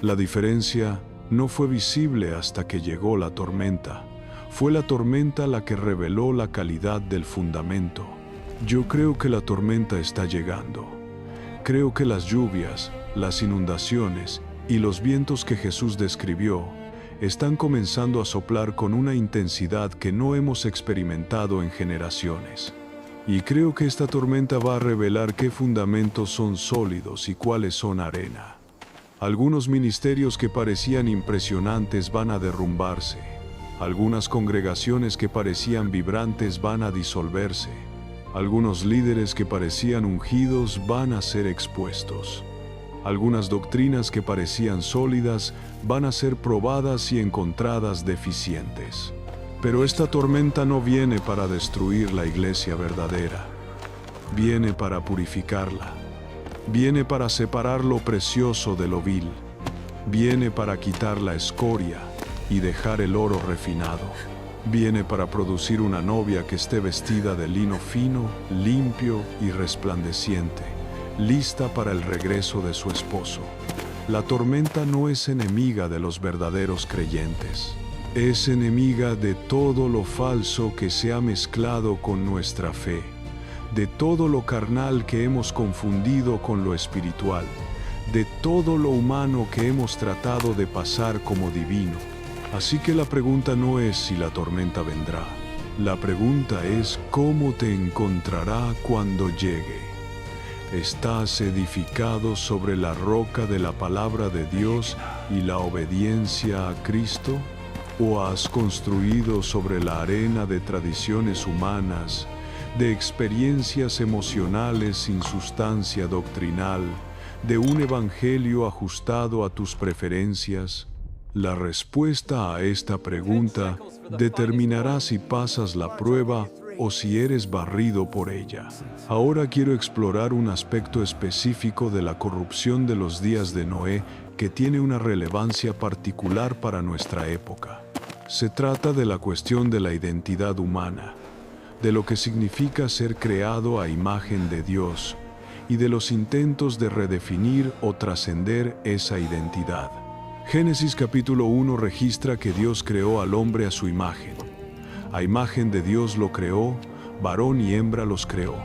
La diferencia no fue visible hasta que llegó la tormenta. Fue la tormenta la que reveló la calidad del fundamento. Yo creo que la tormenta está llegando. Creo que las lluvias, las inundaciones y los vientos que Jesús describió están comenzando a soplar con una intensidad que no hemos experimentado en generaciones. Y creo que esta tormenta va a revelar qué fundamentos son sólidos y cuáles son arena. Algunos ministerios que parecían impresionantes van a derrumbarse. Algunas congregaciones que parecían vibrantes van a disolverse. Algunos líderes que parecían ungidos van a ser expuestos. Algunas doctrinas que parecían sólidas van a ser probadas y encontradas deficientes. Pero esta tormenta no viene para destruir la iglesia verdadera. Viene para purificarla. Viene para separar lo precioso de lo vil. Viene para quitar la escoria y dejar el oro refinado. Viene para producir una novia que esté vestida de lino fino, limpio y resplandeciente, lista para el regreso de su esposo. La tormenta no es enemiga de los verdaderos creyentes. Es enemiga de todo lo falso que se ha mezclado con nuestra fe, de todo lo carnal que hemos confundido con lo espiritual, de todo lo humano que hemos tratado de pasar como divino. Así que la pregunta no es si la tormenta vendrá. La pregunta es cómo te encontrará cuando llegue. ¿Estás edificado sobre la roca de la palabra de Dios y la obediencia a Cristo? ¿O has construido sobre la arena de tradiciones humanas, de experiencias emocionales sin sustancia doctrinal, de un evangelio ajustado a tus preferencias? La respuesta a esta pregunta determinará si pasas la prueba o si eres barrido por ella. Ahora quiero explorar un aspecto específico de la corrupción de los días de Noé que tiene una relevancia particular para nuestra época. Se trata de la cuestión de la identidad humana, de lo que significa ser creado a imagen de Dios y de los intentos de redefinir o trascender esa identidad. Génesis capítulo 1 registra que Dios creó al hombre a su imagen. A imagen de Dios lo creó, varón y hembra los creó.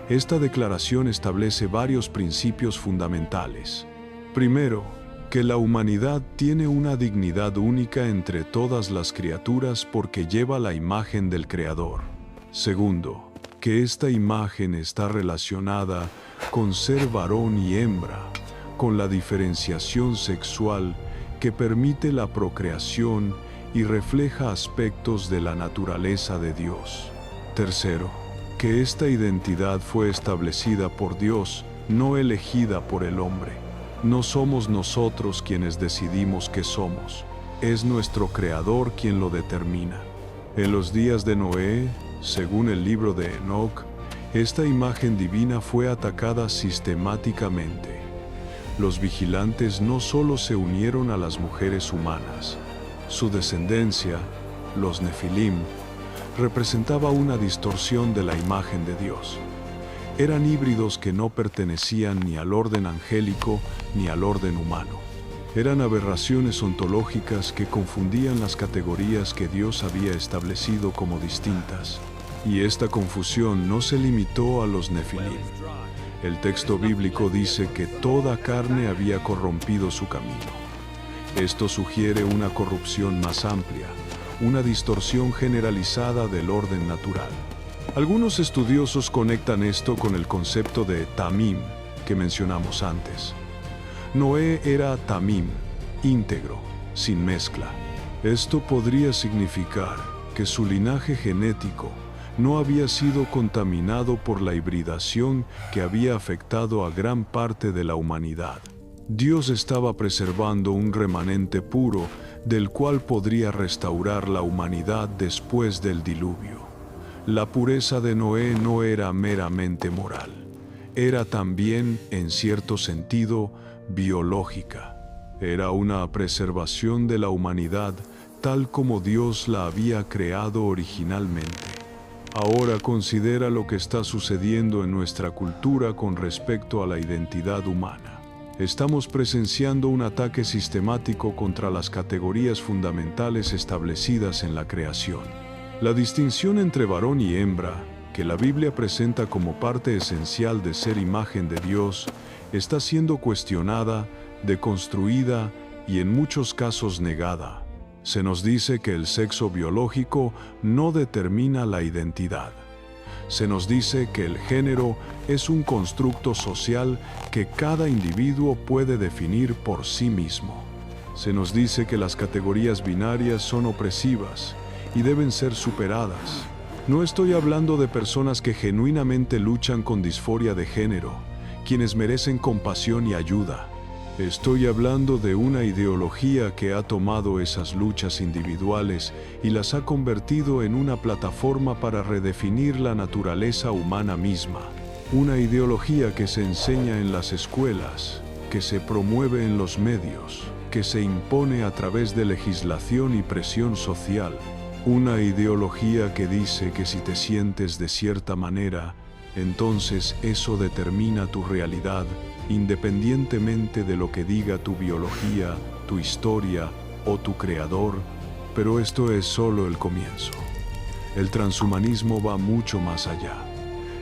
Esta declaración establece varios principios fundamentales. Primero, que la humanidad tiene una dignidad única entre todas las criaturas porque lleva la imagen del Creador. Segundo, que esta imagen está relacionada con ser varón y hembra, con la diferenciación sexual que permite la procreación y refleja aspectos de la naturaleza de Dios. Tercero, que esta identidad fue establecida por Dios, no elegida por el hombre. No somos nosotros quienes decidimos qué somos, es nuestro Creador quien lo determina. En los días de Noé, según el libro de Enoc, esta imagen divina fue atacada sistemáticamente. Los vigilantes no solo se unieron a las mujeres humanas, su descendencia, los Nefilim, representaba una distorsión de la imagen de Dios. Eran híbridos que no pertenecían ni al orden angélico ni al orden humano. Eran aberraciones ontológicas que confundían las categorías que Dios había establecido como distintas. Y esta confusión no se limitó a los Nefilim. El texto bíblico dice que toda carne había corrompido su camino. Esto sugiere una corrupción más amplia, una distorsión generalizada del orden natural. Algunos estudiosos conectan esto con el concepto de Tamim, que mencionamos antes. Noé era Tamim, íntegro, sin mezcla. Esto podría significar que su linaje genético no había sido contaminado por la hibridación que había afectado a gran parte de la humanidad. Dios estaba preservando un remanente puro del cual podría restaurar la humanidad después del diluvio. La pureza de Noé no era meramente moral, era también, en cierto sentido, biológica. Era una preservación de la humanidad tal como Dios la había creado originalmente. Ahora considera lo que está sucediendo en nuestra cultura con respecto a la identidad humana. Estamos presenciando un ataque sistemático contra las categorías fundamentales establecidas en la creación. La distinción entre varón y hembra, que la Biblia presenta como parte esencial de ser imagen de Dios, está siendo cuestionada, deconstruida y en muchos casos negada. Se nos dice que el sexo biológico no determina la identidad. Se nos dice que el género es un constructo social que cada individuo puede definir por sí mismo. Se nos dice que las categorías binarias son opresivas y deben ser superadas. No estoy hablando de personas que genuinamente luchan con disforia de género, quienes merecen compasión y ayuda. Estoy hablando de una ideología que ha tomado esas luchas individuales y las ha convertido en una plataforma para redefinir la naturaleza humana misma. Una ideología que se enseña en las escuelas, que se promueve en los medios, que se impone a través de legislación y presión social. Una ideología que dice que si te sientes de cierta manera, entonces eso determina tu realidad, independientemente de lo que diga tu biología, tu historia o tu creador, pero esto es solo el comienzo. El transhumanismo va mucho más allá.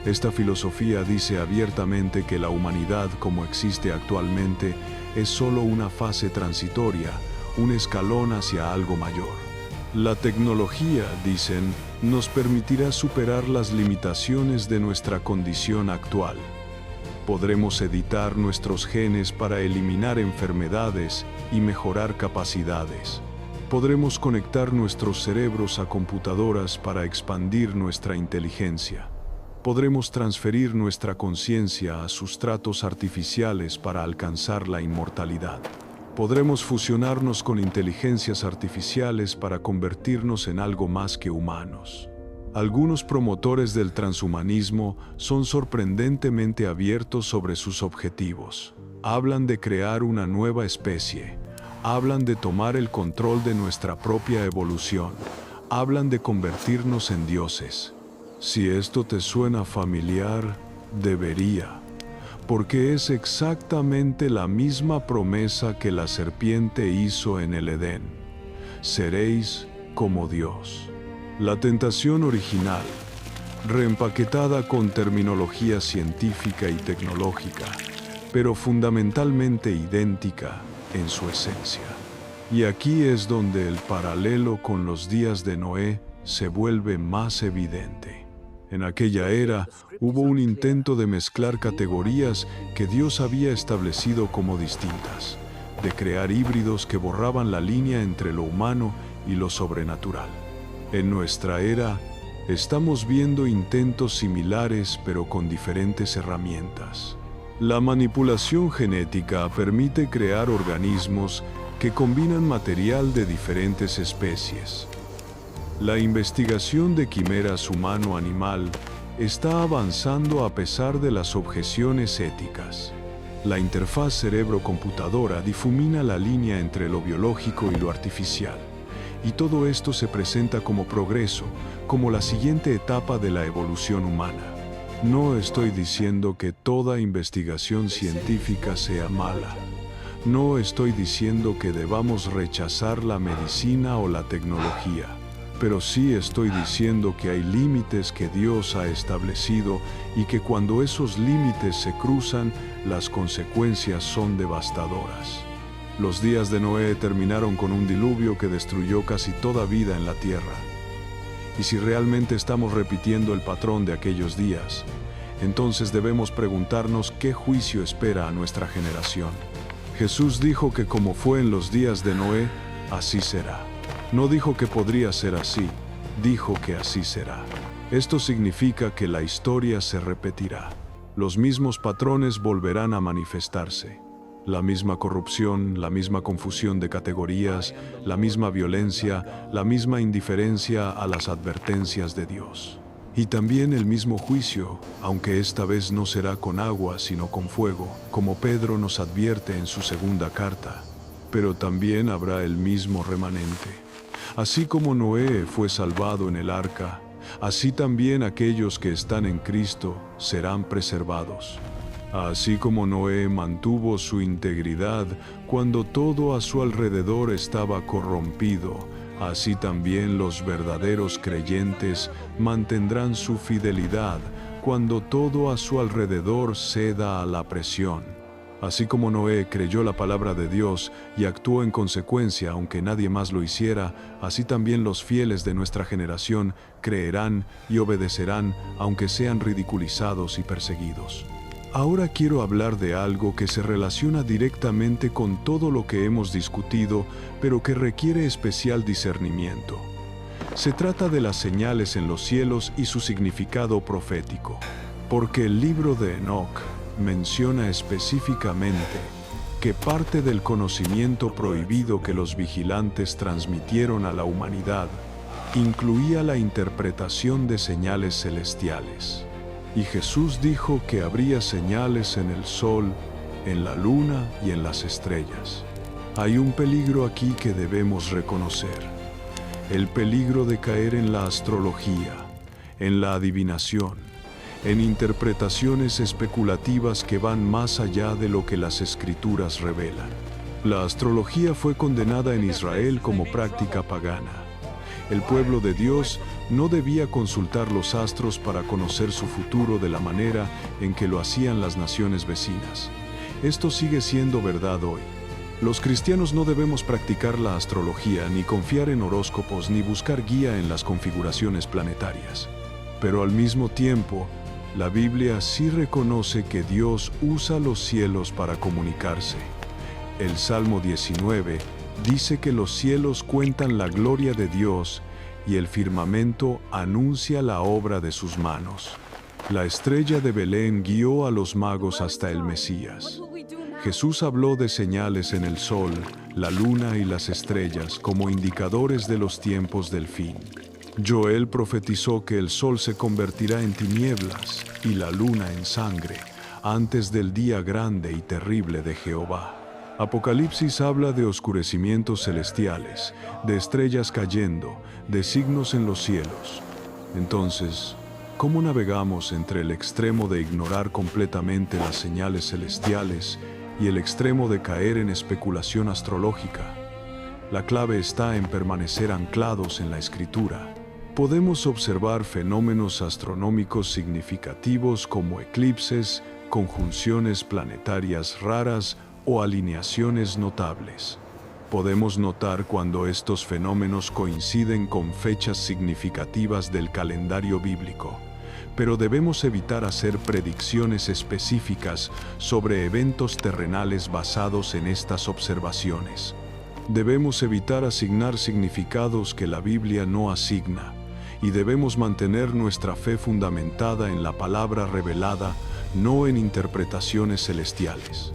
Esta filosofía dice abiertamente que la humanidad como existe actualmente es solo una fase transitoria, un escalón hacia algo mayor. La tecnología, dicen, nos permitirá superar las limitaciones de nuestra condición actual. Podremos editar nuestros genes para eliminar enfermedades y mejorar capacidades. Podremos conectar nuestros cerebros a computadoras para expandir nuestra inteligencia. Podremos transferir nuestra conciencia a sustratos artificiales para alcanzar la inmortalidad. Podremos fusionarnos con inteligencias artificiales para convertirnos en algo más que humanos. Algunos promotores del transhumanismo son sorprendentemente abiertos sobre sus objetivos. Hablan de crear una nueva especie, hablan de tomar el control de nuestra propia evolución, hablan de convertirnos en dioses. Si esto te suena familiar, debería, porque es exactamente la misma promesa que la serpiente hizo en el Edén. Seréis como Dios. La tentación original, reempaquetada con terminología científica y tecnológica, pero fundamentalmente idéntica en su esencia. Y aquí es donde el paralelo con los días de Noé se vuelve más evidente. En aquella era hubo un intento de mezclar categorías que Dios había establecido como distintas, de crear híbridos que borraban la línea entre lo humano y lo sobrenatural. En nuestra era, estamos viendo intentos similares pero con diferentes herramientas. La manipulación genética permite crear organismos que combinan material de diferentes especies. La investigación de quimeras humano-animal está avanzando a pesar de las objeciones éticas. La interfaz cerebro-computadora difumina la línea entre lo biológico y lo artificial. Y todo esto se presenta como progreso, como la siguiente etapa de la evolución humana. No estoy diciendo que toda investigación científica sea mala. No estoy diciendo que debamos rechazar la medicina o la tecnología, pero sí estoy diciendo que hay límites que Dios ha establecido y que cuando esos límites se cruzan, las consecuencias son devastadoras. Los días de Noé terminaron con un diluvio que destruyó casi toda vida en la tierra. Y si realmente estamos repitiendo el patrón de aquellos días, entonces debemos preguntarnos qué juicio espera a nuestra generación. Jesús dijo que como fue en los días de Noé, así será. No dijo que podría ser así, dijo que así será. Esto significa que la historia se repetirá. Los mismos patrones volverán a manifestarse. La misma corrupción, la misma confusión de categorías, la misma violencia, la misma indiferencia a las advertencias de Dios. Y también el mismo juicio, aunque esta vez no será con agua sino con fuego, como Pedro nos advierte en su segunda carta. Pero también habrá el mismo remanente. Así como Noé fue salvado en el arca, así también aquellos que están en Cristo serán preservados. Así como Noé mantuvo su integridad cuando todo a su alrededor estaba corrompido, así también los verdaderos creyentes mantendrán su fidelidad cuando todo a su alrededor ceda a la presión. Así como Noé creyó la palabra de Dios y actuó en consecuencia aunque nadie más lo hiciera, así también los fieles de nuestra generación creerán y obedecerán aunque sean ridiculizados y perseguidos. Ahora quiero hablar de algo que se relaciona directamente con todo lo que hemos discutido, pero que requiere especial discernimiento. Se trata de las señales en los cielos y su significado profético, porque el libro de Enoc menciona específicamente que parte del conocimiento prohibido que los vigilantes transmitieron a la humanidad incluía la interpretación de señales celestiales. Y Jesús dijo que habría señales en el sol, en la luna y en las estrellas. Hay un peligro aquí que debemos reconocer. El peligro de caer en la astrología, en la adivinación, en interpretaciones especulativas que van más allá de lo que las Escrituras revelan. La astrología fue condenada en Israel como práctica pagana. El pueblo de Dios no debía consultar los astros para conocer su futuro de la manera en que lo hacían las naciones vecinas. Esto sigue siendo verdad hoy. Los cristianos no debemos practicar la astrología, ni confiar en horóscopos, ni buscar guía en las configuraciones planetarias. Pero al mismo tiempo, la Biblia sí reconoce que Dios usa los cielos para comunicarse. El Salmo 19 dice que los cielos cuentan la gloria de Dios y el firmamento anuncia la obra de sus manos. La estrella de Belén guió a los magos hasta el Mesías. Jesús habló de señales en el sol, la luna y las estrellas como indicadores de los tiempos del fin. Joel profetizó que el sol se convertirá en tinieblas y la luna en sangre antes del día grande y terrible de Jehová. Apocalipsis habla de oscurecimientos celestiales, de estrellas cayendo, de signos en los cielos. Entonces, ¿cómo navegamos entre el extremo de ignorar completamente las señales celestiales y el extremo de caer en especulación astrológica? La clave está en permanecer anclados en la Escritura. Podemos observar fenómenos astronómicos significativos como eclipses, conjunciones planetarias raras o alineaciones notables. Podemos notar cuando estos fenómenos coinciden con fechas significativas del calendario bíblico, pero debemos evitar hacer predicciones específicas sobre eventos terrenales basados en estas observaciones. Debemos evitar asignar significados que la Biblia no asigna, y debemos mantener nuestra fe fundamentada en la palabra revelada, no en interpretaciones celestiales.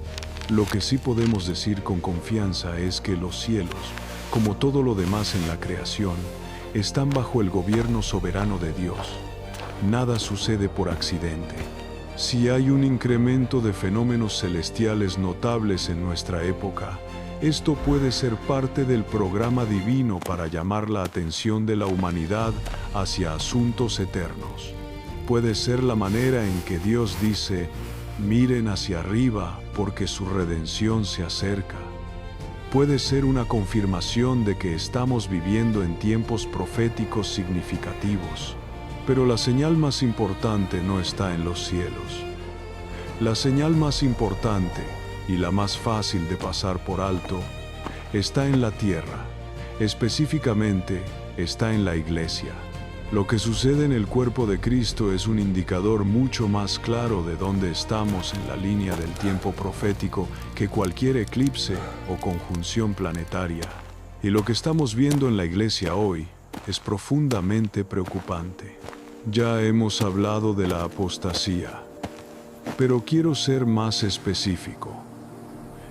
Lo que sí podemos decir con confianza es que los cielos, como todo lo demás en la creación, están bajo el gobierno soberano de Dios. Nada sucede por accidente. Si hay un incremento de fenómenos celestiales notables en nuestra época, esto puede ser parte del programa divino para llamar la atención de la humanidad hacia asuntos eternos. Puede ser la manera en que Dios dice: miren hacia arriba porque su redención se acerca. Puede ser una confirmación de que estamos viviendo en tiempos proféticos significativos. Pero la señal más importante no está en los cielos. La señal más importante, y la más fácil de pasar por alto, está en la tierra. Específicamente, está en la iglesia. Lo que sucede en el cuerpo de Cristo es un indicador mucho más claro de dónde estamos en la línea del tiempo profético que cualquier eclipse o conjunción planetaria. Y lo que estamos viendo en la iglesia hoy es profundamente preocupante. Ya hemos hablado de la apostasía, pero quiero ser más específico.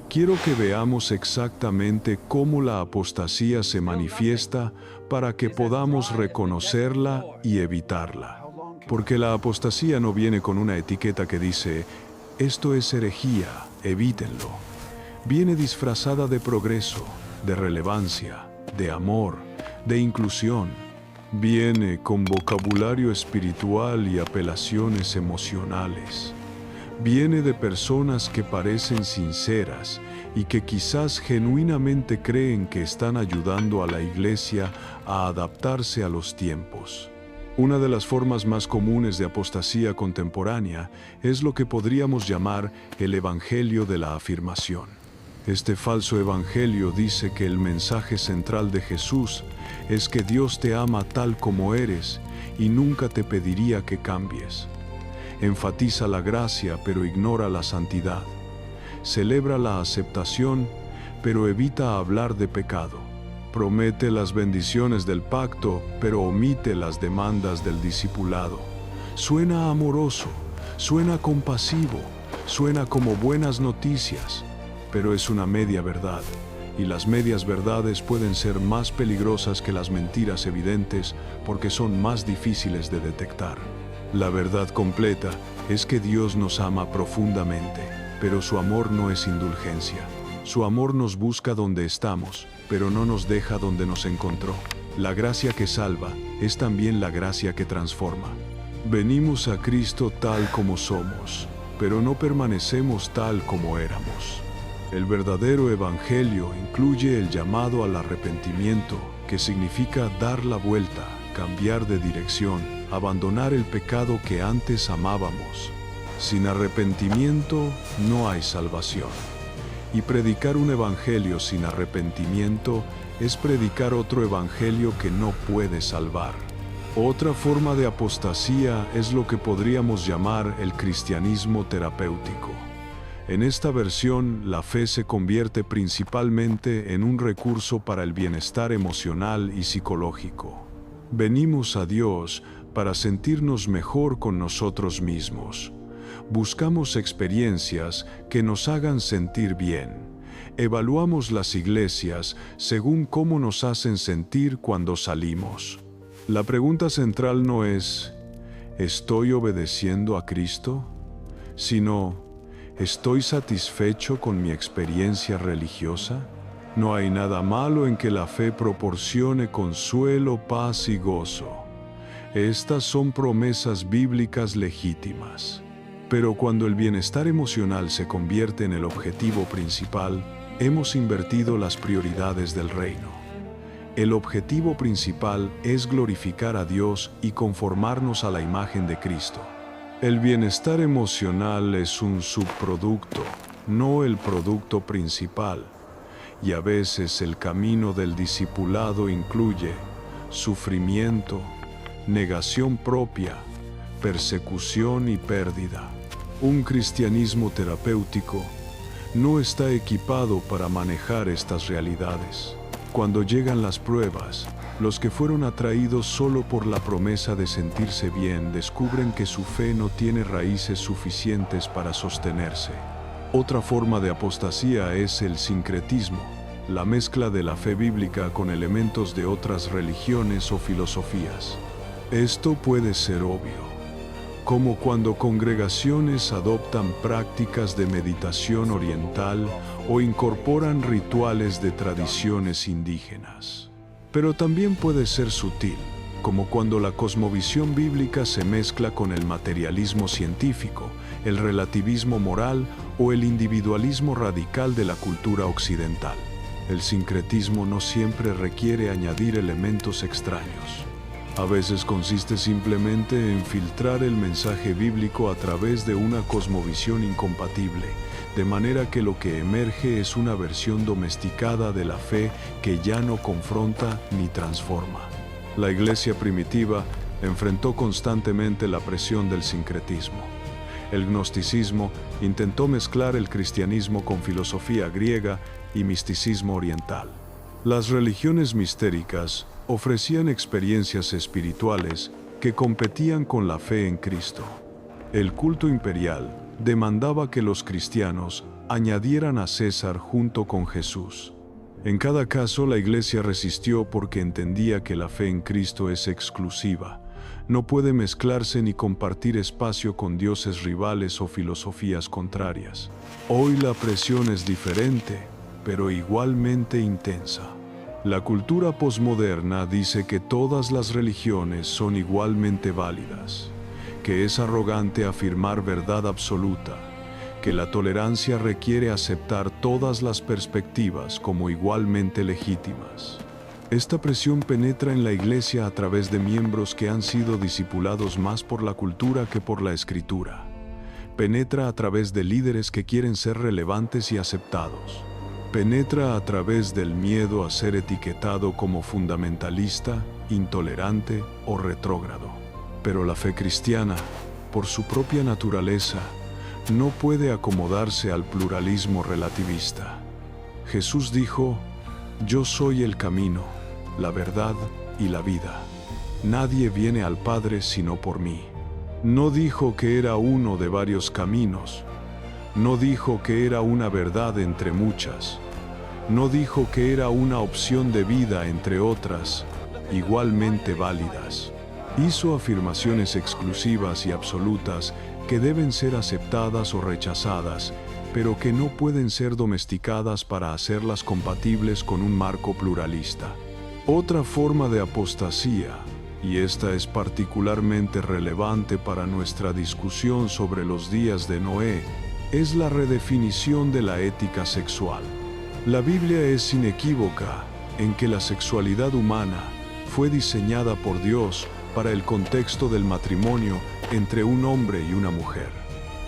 Quiero que veamos exactamente cómo la apostasía se manifiesta para que podamos reconocerla y evitarla. Porque la apostasía no viene con una etiqueta que dice: esto es herejía, evítenlo. Viene disfrazada de progreso, de relevancia, de amor, de inclusión. Viene con vocabulario espiritual y apelaciones emocionales. Viene de personas que parecen sinceras y que quizás genuinamente creen que están ayudando a la iglesia a adaptarse a los tiempos. Una de las formas más comunes de apostasía contemporánea es lo que podríamos llamar el evangelio de la afirmación. Este falso evangelio dice que el mensaje central de Jesús es que Dios te ama tal como eres y nunca te pediría que cambies. Enfatiza la gracia pero ignora la santidad. Celebra la aceptación pero evita hablar de pecado. Promete las bendiciones del pacto pero omite las demandas del discipulado. Suena amoroso, suena compasivo, suena como buenas noticias, pero es una media verdad. Y las medias verdades pueden ser más peligrosas que las mentiras evidentes porque son más difíciles de detectar. La verdad completa es que Dios nos ama profundamente, pero su amor no es indulgencia. Su amor nos busca donde estamos, pero no nos deja donde nos encontró. La gracia que salva es también la gracia que transforma. Venimos a Cristo tal como somos, pero no permanecemos tal como éramos. El verdadero evangelio incluye el llamado al arrepentimiento, que significa dar la vuelta, cambiar de dirección, abandonar el pecado que antes amábamos. Sin arrepentimiento no hay salvación. Y predicar un evangelio sin arrepentimiento es predicar otro evangelio que no puede salvar. Otra forma de apostasía es lo que podríamos llamar el cristianismo terapéutico. En esta versión, la fe se convierte principalmente en un recurso para el bienestar emocional y psicológico. Venimos a Dios para sentirnos mejor con nosotros mismos. Buscamos experiencias que nos hagan sentir bien. Evaluamos las iglesias según cómo nos hacen sentir cuando salimos. La pregunta central no es: ¿estoy obedeciendo a Cristo?, sino: ¿Estoy satisfecho con mi experiencia religiosa? No hay nada malo en que la fe proporcione consuelo, paz y gozo. Estas son promesas bíblicas legítimas. Pero cuando el bienestar emocional se convierte en el objetivo principal, hemos invertido las prioridades del reino. El objetivo principal es glorificar a Dios y conformarnos a la imagen de Cristo. El bienestar emocional es un subproducto, no el producto principal. Y a veces el camino del discipulado incluye sufrimiento, negación propia, persecución y pérdida. Un cristianismo terapéutico no está equipado para manejar estas realidades. Cuando llegan las pruebas, los que fueron atraídos solo por la promesa de sentirse bien descubren que su fe no tiene raíces suficientes para sostenerse. Otra forma de apostasía es el sincretismo, la mezcla de la fe bíblica con elementos de otras religiones o filosofías. Esto puede ser obvio, como cuando congregaciones adoptan prácticas de meditación oriental o incorporan rituales de tradiciones indígenas. Pero también puede ser sutil, como cuando la cosmovisión bíblica se mezcla con el materialismo científico, el relativismo moral o el individualismo radical de la cultura occidental. El sincretismo no siempre requiere añadir elementos extraños. A veces consiste simplemente en filtrar el mensaje bíblico a través de una cosmovisión incompatible, de manera que lo que emerge es una versión domesticada de la fe que ya no confronta ni transforma. La iglesia primitiva enfrentó constantemente la presión del sincretismo. El gnosticismo intentó mezclar el cristianismo con filosofía griega y misticismo oriental. Las religiones mistéricas ofrecían experiencias espirituales que competían con la fe en Cristo. El culto imperial demandaba que los cristianos añadieran a César junto con Jesús. En cada caso, la Iglesia resistió porque entendía que la fe en Cristo es exclusiva. No puede mezclarse ni compartir espacio con dioses rivales o filosofías contrarias. Hoy la presión es diferente, pero igualmente intensa. La cultura posmoderna dice que todas las religiones son igualmente válidas, que es arrogante afirmar verdad absoluta, que la tolerancia requiere aceptar todas las perspectivas como igualmente legítimas. Esta presión penetra en la Iglesia a través de miembros que han sido discipulados más por la cultura que por la Escritura. Penetra a través de líderes que quieren ser relevantes y aceptados. Penetra a través del miedo a ser etiquetado como fundamentalista, intolerante o retrógrado. Pero la fe cristiana, por su propia naturaleza, no puede acomodarse al pluralismo relativista. Jesús dijo: «Yo soy el camino, la verdad y la vida. Nadie viene al Padre sino por mí». No dijo que era uno de varios caminos. No dijo que era una verdad entre muchas. No dijo que era una opción de vida entre otras, igualmente válidas. Hizo afirmaciones exclusivas y absolutas que deben ser aceptadas o rechazadas, pero que no pueden ser domesticadas para hacerlas compatibles con un marco pluralista. Otra forma de apostasía, y esta es particularmente relevante para nuestra discusión sobre los días de Noé, es la redefinición de la ética sexual. La Biblia es inequívoca en que la sexualidad humana fue diseñada por Dios para el contexto del matrimonio entre un hombre y una mujer.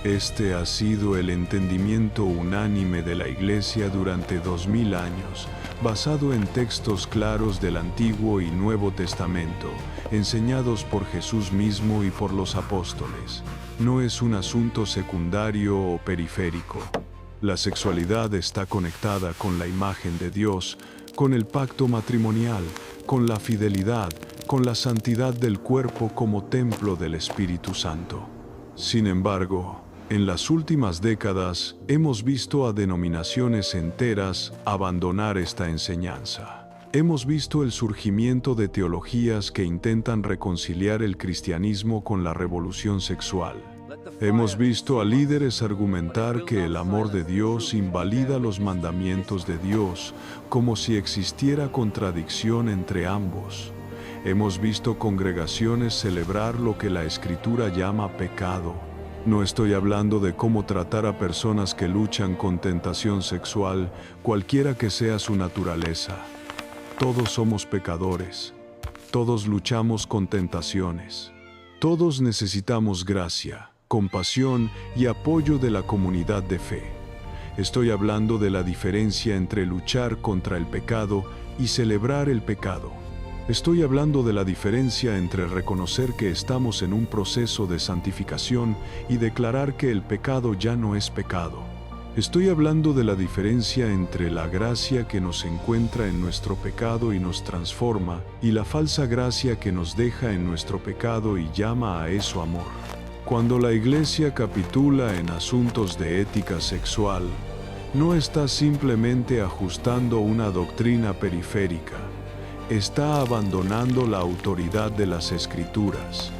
Este ha sido el entendimiento unánime de la Iglesia durante 2000 años, basado en textos claros del Antiguo y Nuevo Testamento, enseñados por Jesús mismo y por los apóstoles. No es un asunto secundario o periférico. La sexualidad está conectada con la imagen de Dios, con el pacto matrimonial, con la fidelidad, con la santidad del cuerpo como templo del Espíritu Santo. Sin embargo, en las últimas décadas hemos visto a denominaciones enteras abandonar esta enseñanza. Hemos visto el surgimiento de teologías que intentan reconciliar el cristianismo con la revolución sexual. Hemos visto a líderes argumentar que el amor de Dios invalida los mandamientos de Dios, como si existiera contradicción entre ambos. Hemos visto congregaciones celebrar lo que la Escritura llama pecado. No estoy hablando de cómo tratar a personas que luchan con tentación sexual, cualquiera que sea su naturaleza. Todos somos pecadores. Todos luchamos con tentaciones. Todos necesitamos gracia, compasión y apoyo de la comunidad de fe. Estoy hablando de la diferencia entre luchar contra el pecado y celebrar el pecado. Estoy hablando de la diferencia entre reconocer que estamos en un proceso de santificación y declarar que el pecado ya no es pecado. Estoy hablando de la diferencia entre la gracia que nos encuentra en nuestro pecado y nos transforma, y la falsa gracia que nos deja en nuestro pecado y llama a eso amor. Cuando la Iglesia capitula en asuntos de ética sexual, no está simplemente ajustando una doctrina periférica. Está abandonando la autoridad de las Escrituras.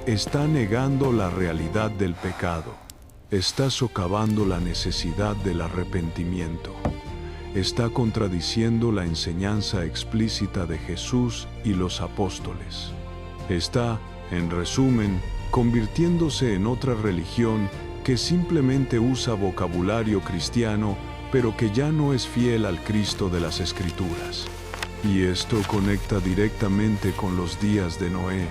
Está negando la realidad del pecado. Está socavando la necesidad del arrepentimiento. Está contradiciendo la enseñanza explícita de Jesús y los apóstoles. Está, en resumen, convirtiéndose en otra religión que simplemente usa vocabulario cristiano, pero que ya no es fiel al Cristo de las Escrituras. Y esto conecta directamente con los días de Noé.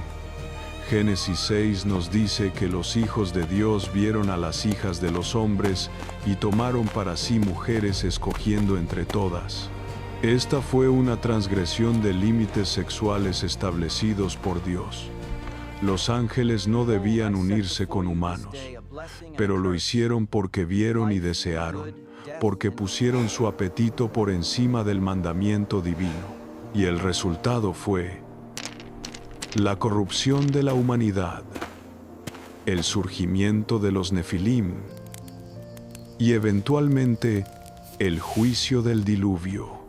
Génesis 6 nos dice que los hijos de Dios vieron a las hijas de los hombres y tomaron para sí mujeres escogiendo entre todas. Esta fue una transgresión de límites sexuales establecidos por Dios. Los ángeles no debían unirse con humanos, pero lo hicieron porque vieron y desearon, porque pusieron su apetito por encima del mandamiento divino. Y el resultado fue la corrupción de la humanidad, el surgimiento de los Nefilim y eventualmente el juicio del diluvio.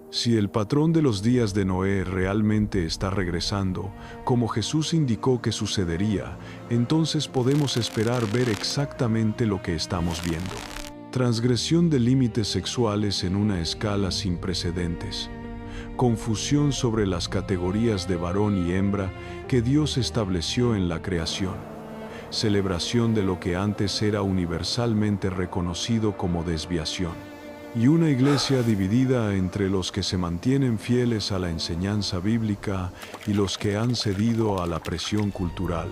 Si el patrón de los días de Noé realmente está regresando, como Jesús indicó que sucedería, entonces podemos esperar ver exactamente lo que estamos viendo. Transgresión de límites sexuales en una escala sin precedentes. Confusión sobre las categorías de varón y hembra que Dios estableció en la creación. Celebración de lo que antes era universalmente reconocido como desviación. Y una iglesia dividida entre los que se mantienen fieles a la enseñanza bíblica y los que han cedido a la presión cultural.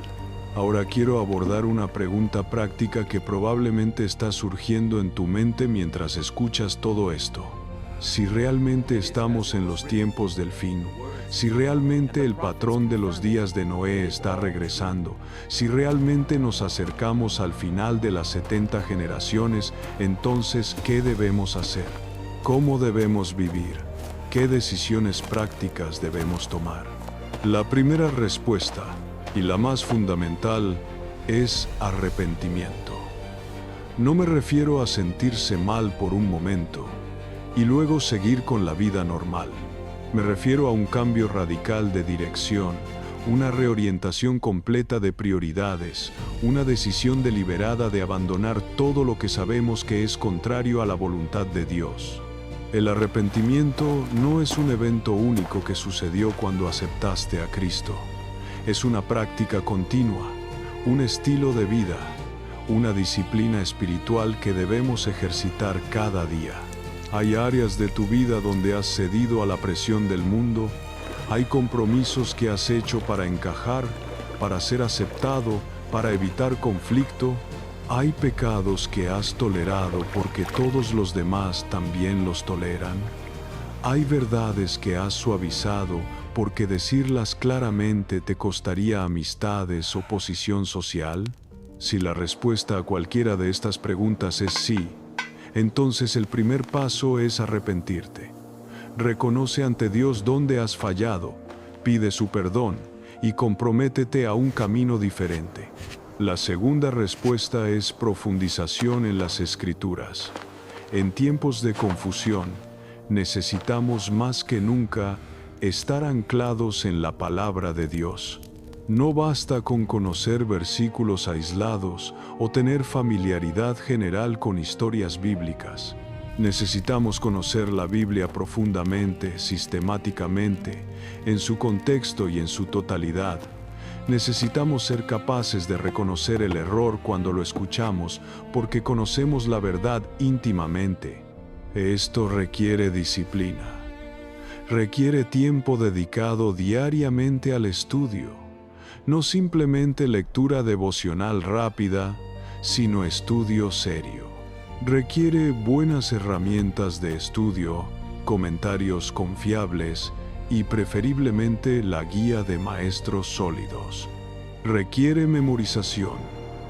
Ahora quiero abordar una pregunta práctica que probablemente está surgiendo en tu mente mientras escuchas todo esto. Si realmente estamos en los tiempos del fin, si realmente el patrón de los días de Noé está regresando, si realmente nos acercamos al final de las 70 generaciones, entonces, ¿qué debemos hacer? ¿Cómo debemos vivir? ¿Qué decisiones prácticas debemos tomar? La primera respuesta, y la más fundamental, es arrepentimiento. No me refiero a sentirse mal por un momento y luego seguir con la vida normal. Me refiero a un cambio radical de dirección, una reorientación completa de prioridades, una decisión deliberada de abandonar todo lo que sabemos que es contrario a la voluntad de Dios. El arrepentimiento no es un evento único que sucedió cuando aceptaste a Cristo. Es una práctica continua, un estilo de vida, una disciplina espiritual que debemos ejercitar cada día. Hay áreas de tu vida donde has cedido a la presión del mundo. Hay compromisos que has hecho para encajar, para ser aceptado, para evitar conflicto. Hay pecados que has tolerado porque todos los demás también los toleran. Hay verdades que has suavizado porque decirlas claramente te costaría amistades o posición social. Si la respuesta a cualquiera de estas preguntas es sí, entonces el primer paso es arrepentirte. Reconoce ante Dios dónde has fallado, pide su perdón y comprométete a un camino diferente. La segunda respuesta es profundización en las Escrituras. En tiempos de confusión, necesitamos más que nunca estar anclados en la palabra de Dios. No basta con conocer versículos aislados o tener familiaridad general con historias bíblicas. Necesitamos conocer la Biblia profundamente, sistemáticamente, en su contexto y en su totalidad. Necesitamos ser capaces de reconocer el error cuando lo escuchamos, porque conocemos la verdad íntimamente. Esto requiere disciplina. Requiere tiempo dedicado diariamente al estudio. No simplemente lectura devocional rápida, sino estudio serio. Requiere buenas herramientas de estudio, comentarios confiables y preferiblemente la guía de maestros sólidos. Requiere memorización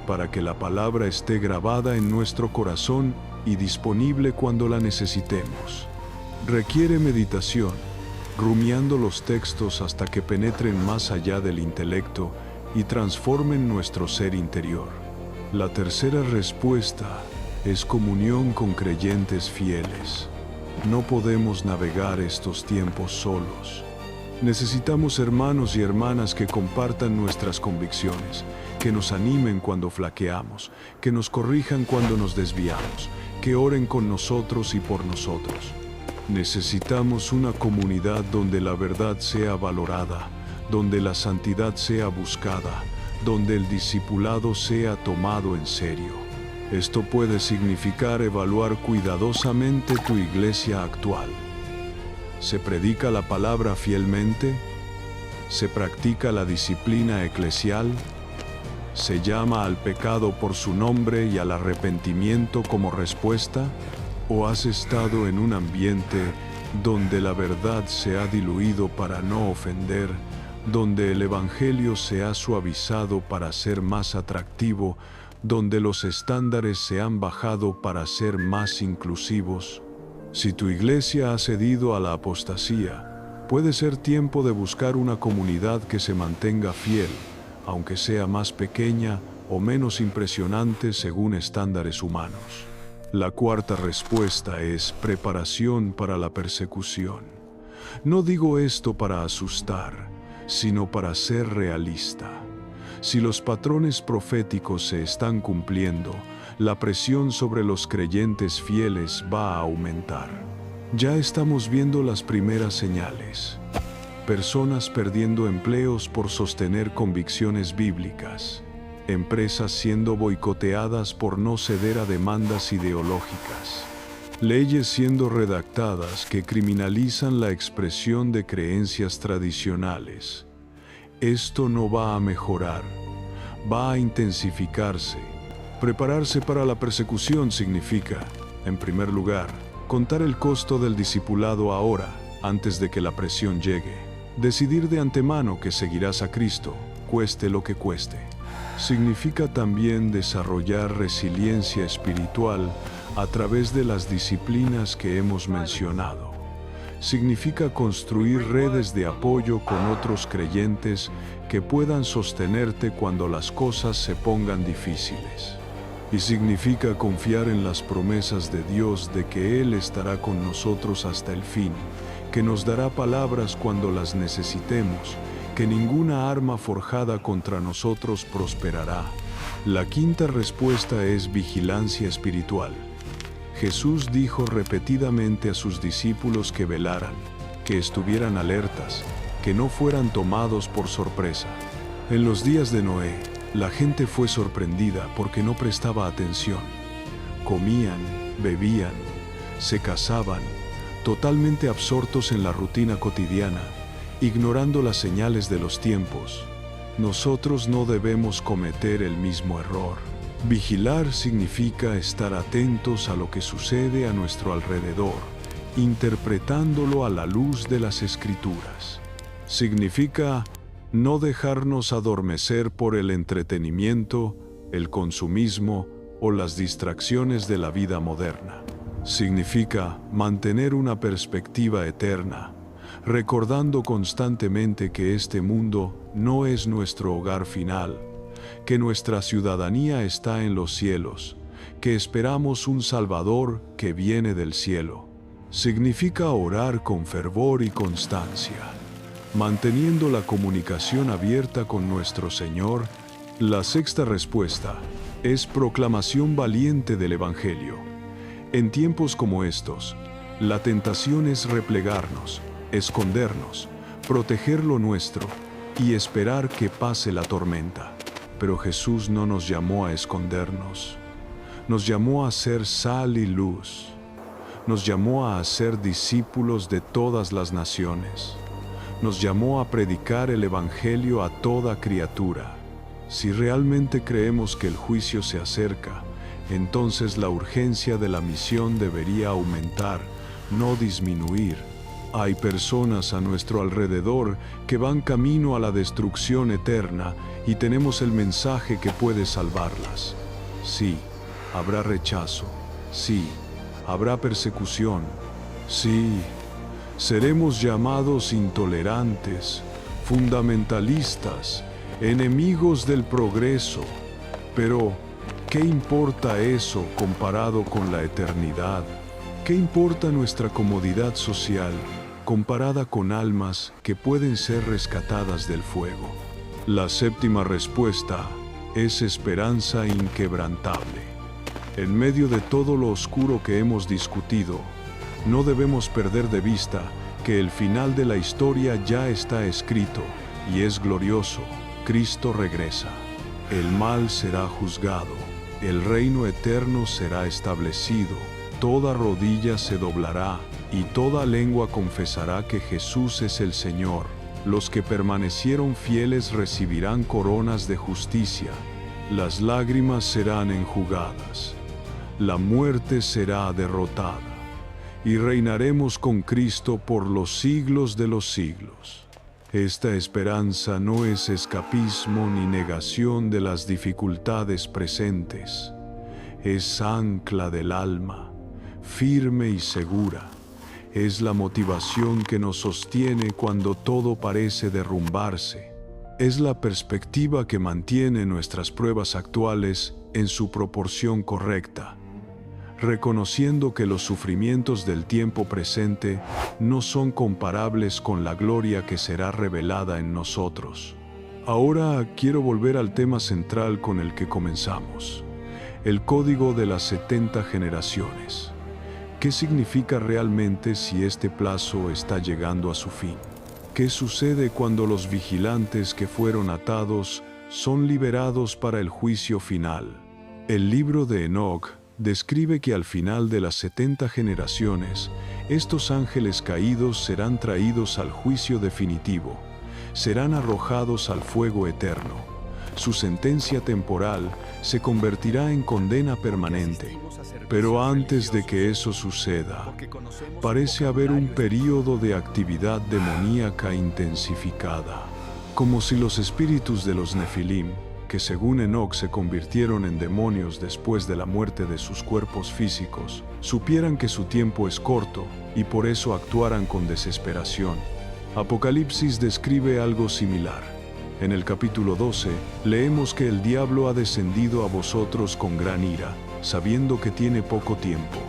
para que la palabra esté grabada en nuestro corazón y disponible cuando la necesitemos. Requiere meditación, rumiando los textos hasta que penetren más allá del intelecto y transformen nuestro ser interior. La tercera respuesta es comunión con creyentes fieles. No podemos navegar estos tiempos solos. Necesitamos hermanos y hermanas que compartan nuestras convicciones, que nos animen cuando flaqueamos, que nos corrijan cuando nos desviamos, que oren con nosotros y por nosotros. Necesitamos una comunidad donde la verdad sea valorada, donde la santidad sea buscada, donde el discipulado sea tomado en serio. Esto puede significar evaluar cuidadosamente tu iglesia actual. ¿Se predica la palabra fielmente? ¿Se practica la disciplina eclesial? ¿Se llama al pecado por su nombre y al arrepentimiento como respuesta? ¿O has estado en un ambiente donde la verdad se ha diluido para no ofender, donde el evangelio se ha suavizado para ser más atractivo, donde los estándares se han bajado para ser más inclusivos? Si tu iglesia ha cedido a la apostasía, puede ser tiempo de buscar una comunidad que se mantenga fiel, aunque sea más pequeña o menos impresionante según estándares humanos. La cuarta respuesta es preparación para la persecución. No digo esto para asustar, sino para ser realista. Si los patrones proféticos se están cumpliendo, la presión sobre los creyentes fieles va a aumentar. Ya estamos viendo las primeras señales. Personas perdiendo empleos por sostener convicciones bíblicas. Empresas siendo boicoteadas por no ceder a demandas ideológicas. Leyes siendo redactadas que criminalizan la expresión de creencias tradicionales. Esto no va a mejorar, va a intensificarse. Prepararse para la persecución significa, en primer lugar, contar el costo del discipulado ahora, antes de que la presión llegue. Decidir de antemano que seguirás a Cristo, cueste lo que cueste. Significa también desarrollar resiliencia espiritual a través de las disciplinas que hemos mencionado. Significa construir redes de apoyo con otros creyentes que puedan sostenerte cuando las cosas se pongan difíciles. Y significa confiar en las promesas de Dios de que Él estará con nosotros hasta el fin, que nos dará palabras cuando las necesitemos, que ninguna arma forjada contra nosotros prosperará. La quinta respuesta es vigilancia espiritual. Jesús dijo repetidamente a sus discípulos que velaran, que estuvieran alertas, que no fueran tomados por sorpresa. En los días de Noé, la gente fue sorprendida porque no prestaba atención. Comían, bebían, se casaban, totalmente absortos en la rutina cotidiana, ignorando las señales de los tiempos. Nosotros no debemos cometer el mismo error. Vigilar significa estar atentos a lo que sucede a nuestro alrededor, interpretándolo a la luz de las Escrituras. Significa no dejarnos adormecer por el entretenimiento, el consumismo o las distracciones de la vida moderna. Significa mantener una perspectiva eterna, recordando constantemente que este mundo no es nuestro hogar final, que nuestra ciudadanía está en los cielos, que esperamos un Salvador que viene del cielo. Significa orar con fervor y constancia, manteniendo la comunicación abierta con nuestro Señor. La sexta respuesta es proclamación valiente del Evangelio. En tiempos como estos, la tentación es replegarnos, escondernos, proteger lo nuestro y esperar que pase la tormenta. Pero Jesús no nos llamó a escondernos. Nos llamó a ser sal y luz. Nos llamó a ser discípulos de todas las naciones. Nos llamó a predicar el Evangelio a toda criatura. Si realmente creemos que el juicio se acerca, entonces la urgencia de la misión debería aumentar, no disminuir. Hay personas a nuestro alrededor que van camino a la destrucción eterna y tenemos el mensaje que puede salvarlas. Sí, habrá rechazo. Sí, habrá persecución. Sí, seremos llamados intolerantes, fundamentalistas, enemigos del progreso. Pero, ¿qué importa eso comparado con la eternidad? ¿Qué importa nuestra comodidad social comparada con almas que pueden ser rescatadas del fuego? La séptima respuesta es esperanza inquebrantable. En medio de todo lo oscuro que hemos discutido, no debemos perder de vista que el final de la historia ya está escrito y es glorioso. Cristo regresa. El mal será juzgado. El reino eterno será establecido. Toda rodilla se doblará y toda lengua confesará que Jesús es el Señor. Los que permanecieron fieles recibirán coronas de justicia. Las lágrimas serán enjugadas. La muerte será derrotada. Y reinaremos con Cristo por los siglos de los siglos. Esta esperanza no es escapismo ni negación de las dificultades presentes. Es ancla del alma, firme y segura. Es la motivación que nos sostiene cuando todo parece derrumbarse. Es la perspectiva que mantiene nuestras pruebas actuales en su proporción correcta, reconociendo que los sufrimientos del tiempo presente no son comparables con la gloria que será revelada en nosotros. Ahora quiero volver al tema central con el que comenzamos, el código de las 70 generaciones. ¿Qué significa realmente si este plazo está llegando a su fin? ¿Qué sucede cuando los vigilantes que fueron atados son liberados para el juicio final? El libro de Enoc describe que al final de las 70 generaciones, estos ángeles caídos serán traídos al juicio definitivo, serán arrojados al fuego eterno. Su sentencia temporal se convertirá en condena permanente. Pero antes de que eso suceda, parece haber un período de actividad demoníaca intensificada, como si los espíritus de los Nefilim, que según Enoc se convirtieron en demonios después de la muerte de sus cuerpos físicos, supieran que su tiempo es corto y por eso actuaran con desesperación. Apocalipsis describe algo similar. En el capítulo 12, leemos que el diablo ha descendido a vosotros con gran ira, sabiendo que tiene poco tiempo.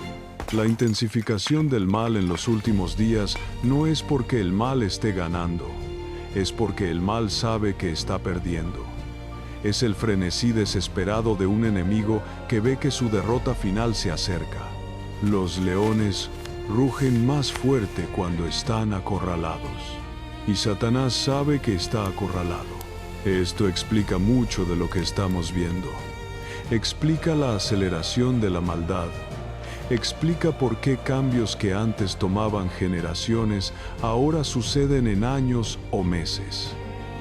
La intensificación del mal en los últimos días no es porque el mal esté ganando, es porque el mal sabe que está perdiendo. Es el frenesí desesperado de un enemigo que ve que su derrota final se acerca. Los leones rugen más fuerte cuando están acorralados. Y Satanás sabe que está acorralado. Esto explica mucho de lo que estamos viendo. Explica la aceleración de la maldad. Explica por qué cambios que antes tomaban generaciones ahora suceden en años o meses.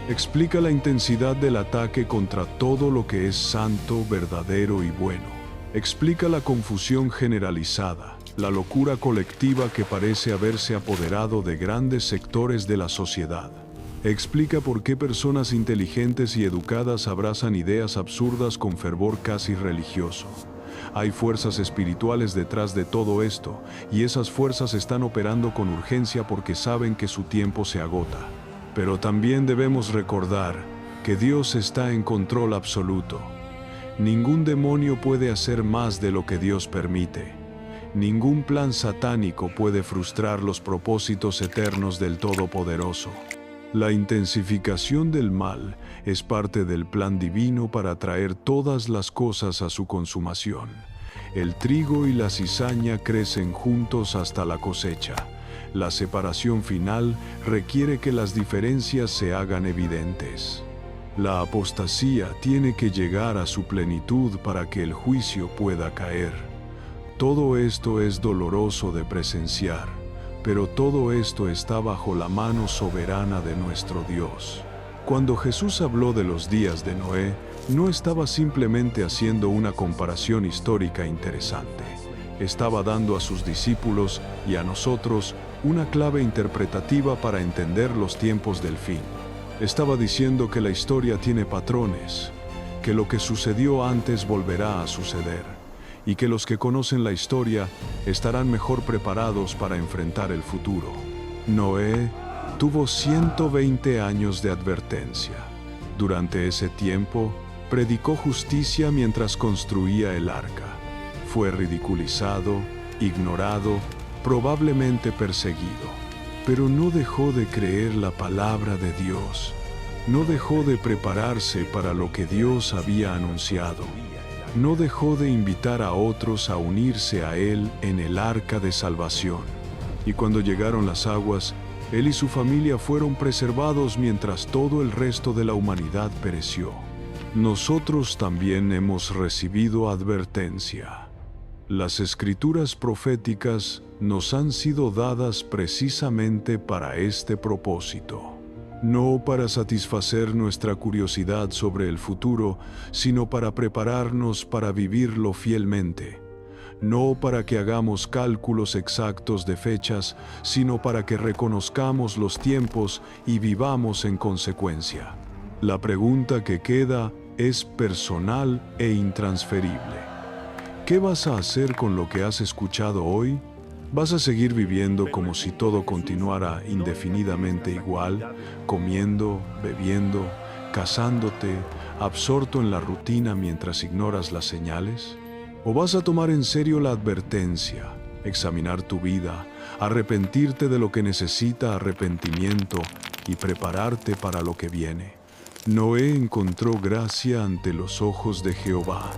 Explica la intensidad del ataque contra todo lo que es santo, verdadero y bueno. Explica la confusión generalizada, la locura colectiva que parece haberse apoderado de grandes sectores de la sociedad. Explica por qué personas inteligentes y educadas abrazan ideas absurdas con fervor casi religioso. Hay fuerzas espirituales detrás de todo esto, y esas fuerzas están operando con urgencia porque saben que su tiempo se agota. Pero también debemos recordar que Dios está en control absoluto. Ningún demonio puede hacer más de lo que Dios permite. Ningún plan satánico puede frustrar los propósitos eternos del Todopoderoso. La intensificación del mal es parte del plan divino para traer todas las cosas a su consumación. El trigo y la cizaña crecen juntos hasta la cosecha. La separación final requiere que las diferencias se hagan evidentes. La apostasía tiene que llegar a su plenitud para que el juicio pueda caer. Todo esto es doloroso de presenciar, pero todo esto está bajo la mano soberana de nuestro Dios. Cuando Jesús habló de los días de Noé, no estaba simplemente haciendo una comparación histórica interesante. Estaba dando a sus discípulos y a nosotros una clave interpretativa para entender los tiempos del fin. Estaba diciendo que la historia tiene patrones, que lo que sucedió antes volverá a suceder, y que los que conocen la historia estarán mejor preparados para enfrentar el futuro. Noé tuvo 120 años de advertencia. Durante ese tiempo, predicó justicia mientras construía el arca. Fue ridiculizado, ignorado, probablemente perseguido. Pero no dejó de creer la palabra de Dios. No dejó de prepararse para lo que Dios había anunciado. No dejó de invitar a otros a unirse a Él en el arca de salvación. Y cuando llegaron las aguas, Él y su familia fueron preservados mientras todo el resto de la humanidad pereció. Nosotros también hemos recibido advertencia. Las escrituras proféticas nos han sido dadas precisamente para este propósito. No para satisfacer nuestra curiosidad sobre el futuro, sino para prepararnos para vivirlo fielmente. No para que hagamos cálculos exactos de fechas, sino para que reconozcamos los tiempos y vivamos en consecuencia. La pregunta que queda es personal e intransferible. ¿Qué vas a hacer con lo que has escuchado hoy? ¿Vas a seguir viviendo como si todo continuara indefinidamente igual, comiendo, bebiendo, casándote, absorto en la rutina mientras ignoras las señales? ¿O vas a tomar en serio la advertencia, examinar tu vida, arrepentirte de lo que necesita arrepentimiento y prepararte para lo que viene? Noé encontró gracia ante los ojos de Jehová.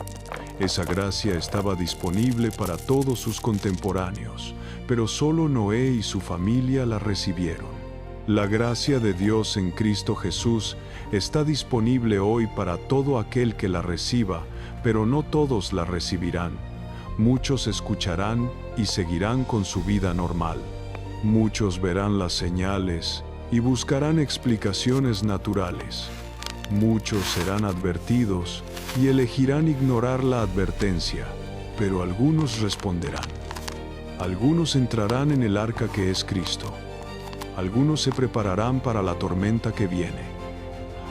Esa gracia estaba disponible para todos sus contemporáneos, pero solo Noé y su familia la recibieron. La gracia de Dios en Cristo Jesús está disponible hoy para todo aquel que la reciba, pero no todos la recibirán. Muchos escucharán y seguirán con su vida normal. Muchos verán las señales y buscarán explicaciones naturales. Muchos serán advertidos y elegirán ignorar la advertencia, pero algunos responderán. Algunos entrarán en el arca que es Cristo. Algunos se prepararán para la tormenta que viene.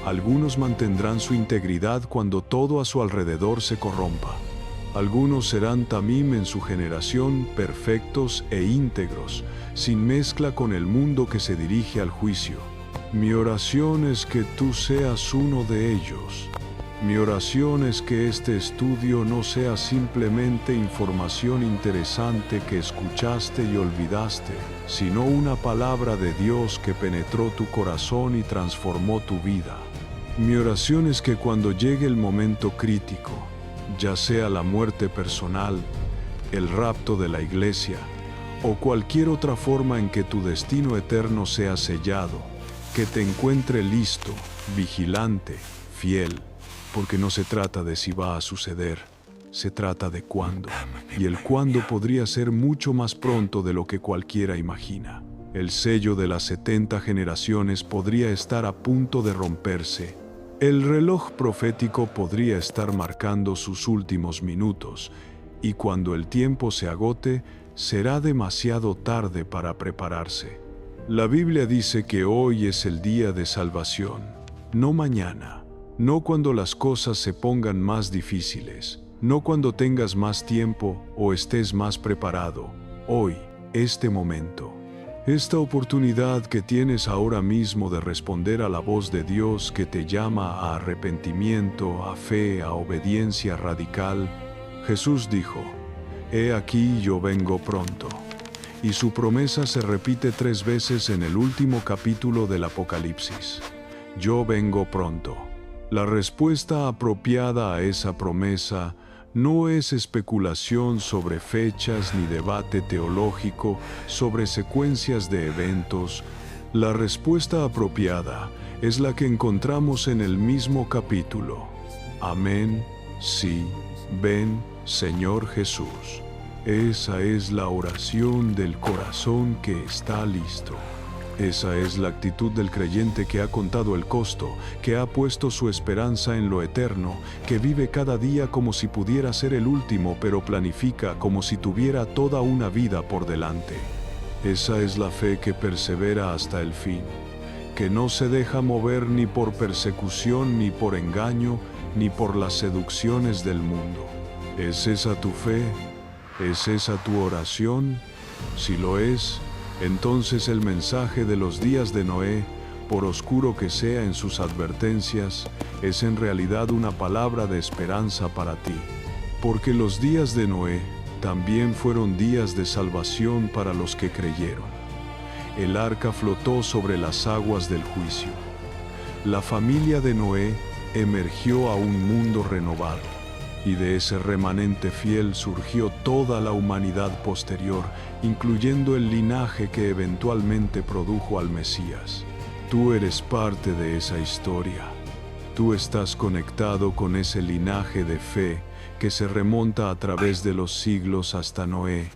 Algunos mantendrán su integridad cuando todo a su alrededor se corrompa. Algunos serán tamim en su generación, perfectos e íntegros, sin mezcla con el mundo que se dirige al juicio. Mi oración es que tú seas uno de ellos. Mi oración es que este estudio no sea simplemente información interesante que escuchaste y olvidaste, sino una palabra de Dios que penetró tu corazón y transformó tu vida. Mi oración es que cuando llegue el momento crítico, ya sea la muerte personal, el rapto de la iglesia, o cualquier otra forma en que tu destino eterno sea sellado, que te encuentre listo, vigilante, fiel, porque no se trata de si va a suceder, se trata de cuándo, y el cuándo podría ser mucho más pronto de lo que cualquiera imagina. El sello de las 70 generaciones podría estar a punto de romperse. El reloj profético podría estar marcando sus últimos minutos, y cuando el tiempo se agote, será demasiado tarde para prepararse. La Biblia dice que hoy es el día de salvación, no mañana, no cuando las cosas se pongan más difíciles, no cuando tengas más tiempo o estés más preparado. Hoy, este momento. Esta oportunidad que tienes ahora mismo de responder a la voz de Dios que te llama a arrepentimiento, a fe, a obediencia radical. Jesús dijo: «He aquí yo vengo pronto». y su promesa se repite 3 veces en el último capítulo del Apocalipsis. Yo vengo pronto. La respuesta apropiada a esa promesa no es especulación sobre fechas ni debate teológico sobre secuencias de eventos. La respuesta apropiada es la que encontramos en el mismo capítulo. Amén, sí, ven, Señor Jesús. Esa es la oración del corazón que está listo. Esa es la actitud del creyente que ha contado el costo, que ha puesto su esperanza en lo eterno, que vive cada día como si pudiera ser el último, pero planifica como si tuviera toda una vida por delante. Esa es la fe que persevera hasta el fin, que no se deja mover ni por persecución, ni por engaño, ni por las seducciones del mundo. ¿Es esa tu fe? ¿Es esa tu oración? Si lo es, entonces el mensaje de los días de Noé, por oscuro que sea en sus advertencias, es en realidad una palabra de esperanza para ti. Porque los días de Noé también fueron días de salvación para los que creyeron. El arca flotó sobre las aguas del juicio. La familia de Noé emergió a un mundo renovado, y de ese remanente fiel surgió toda la humanidad posterior, incluyendo el linaje que eventualmente produjo al Mesías. Tú eres parte de esa historia. Tú estás conectado con ese linaje de fe que se remonta a través de los siglos hasta Noé,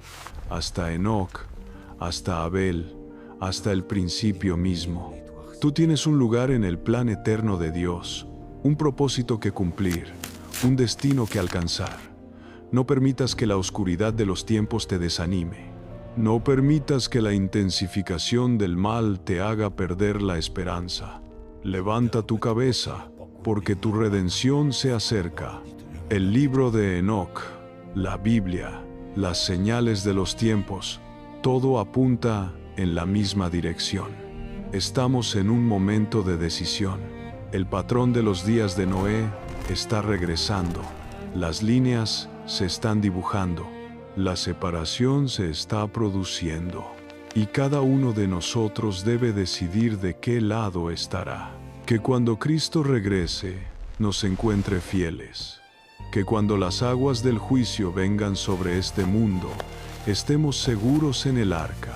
hasta Enoc, hasta Abel, hasta el principio mismo. Tú tienes un lugar en el plan eterno de Dios, un propósito que cumplir, un destino que alcanzar. No permitas que la oscuridad de los tiempos te desanime. No permitas que la intensificación del mal te haga perder la esperanza. Levanta tu cabeza, porque tu redención se acerca. El libro de Enoc, la Biblia, las señales de los tiempos, todo apunta en la misma dirección. Estamos en un momento de decisión. El patrón de los días de Noé está regresando. Las líneas se están dibujando. La separación se está produciendo. Y cada uno de nosotros debe decidir de qué lado estará. Que cuando Cristo regrese, nos encuentre fieles. Que cuando las aguas del juicio vengan sobre este mundo, estemos seguros en el arca.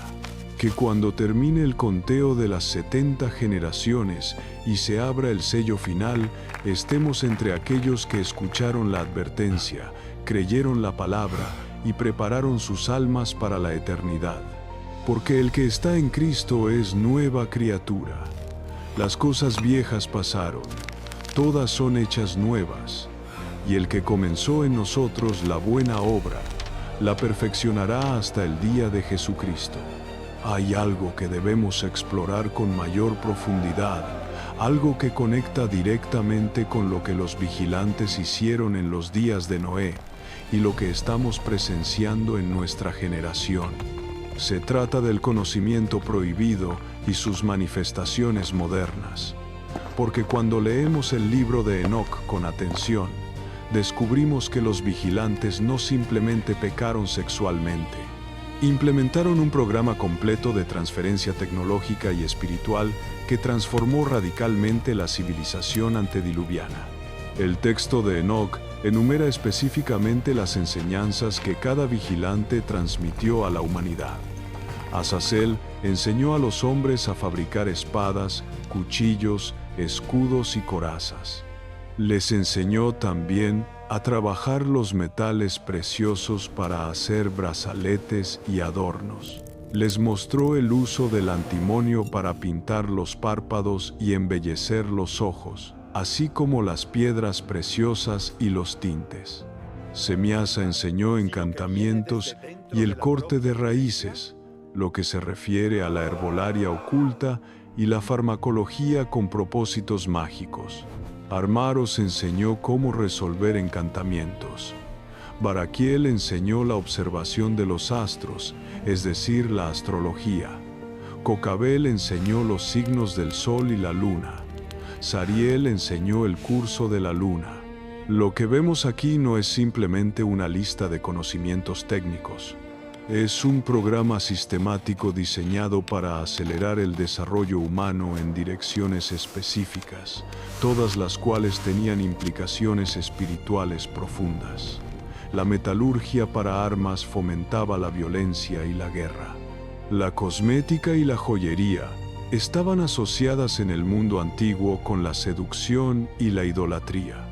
Que cuando termine el conteo de las 70 generaciones y se abra el sello final, estemos entre aquellos que escucharon la advertencia, creyeron la palabra y prepararon sus almas para la eternidad. Porque el que está en Cristo es nueva criatura. Las cosas viejas pasaron, todas son hechas nuevas, y el que comenzó en nosotros la buena obra, la perfeccionará hasta el día de Jesucristo. Hay algo que debemos explorar con mayor profundidad, algo que conecta directamente con lo que los vigilantes hicieron en los días de Noé y lo que estamos presenciando en nuestra generación. Se trata del conocimiento prohibido y sus manifestaciones modernas. Porque cuando leemos el libro de Enoc con atención, descubrimos que los vigilantes no simplemente pecaron sexualmente. Implementaron un programa completo de transferencia tecnológica y espiritual que transformó radicalmente la civilización antediluviana. El texto de Enoc enumera específicamente las enseñanzas que cada vigilante transmitió a la humanidad. Azazel enseñó a los hombres a fabricar espadas, cuchillos, escudos y corazas. Les enseñó también a trabajar los metales preciosos para hacer brazaletes y adornos. Les mostró el uso del antimonio para pintar los párpados y embellecer los ojos, así como las piedras preciosas y los tintes. Semiasa enseñó encantamientos y el corte de raíces, lo que se refiere a la herbolaria oculta y la farmacología con propósitos mágicos. Armaros enseñó cómo resolver encantamientos. Baraquiel enseñó la observación de los astros, es decir, la astrología. Cocabel enseñó los signos del sol y la luna. Sariel enseñó el curso de la luna. Lo que vemos aquí no es simplemente una lista de conocimientos técnicos. Es un programa sistemático diseñado para acelerar el desarrollo humano en direcciones específicas, todas las cuales tenían implicaciones espirituales profundas. La metalurgia para armas fomentaba la violencia y la guerra. La cosmética y la joyería estaban asociadas en el mundo antiguo con la seducción y la idolatría.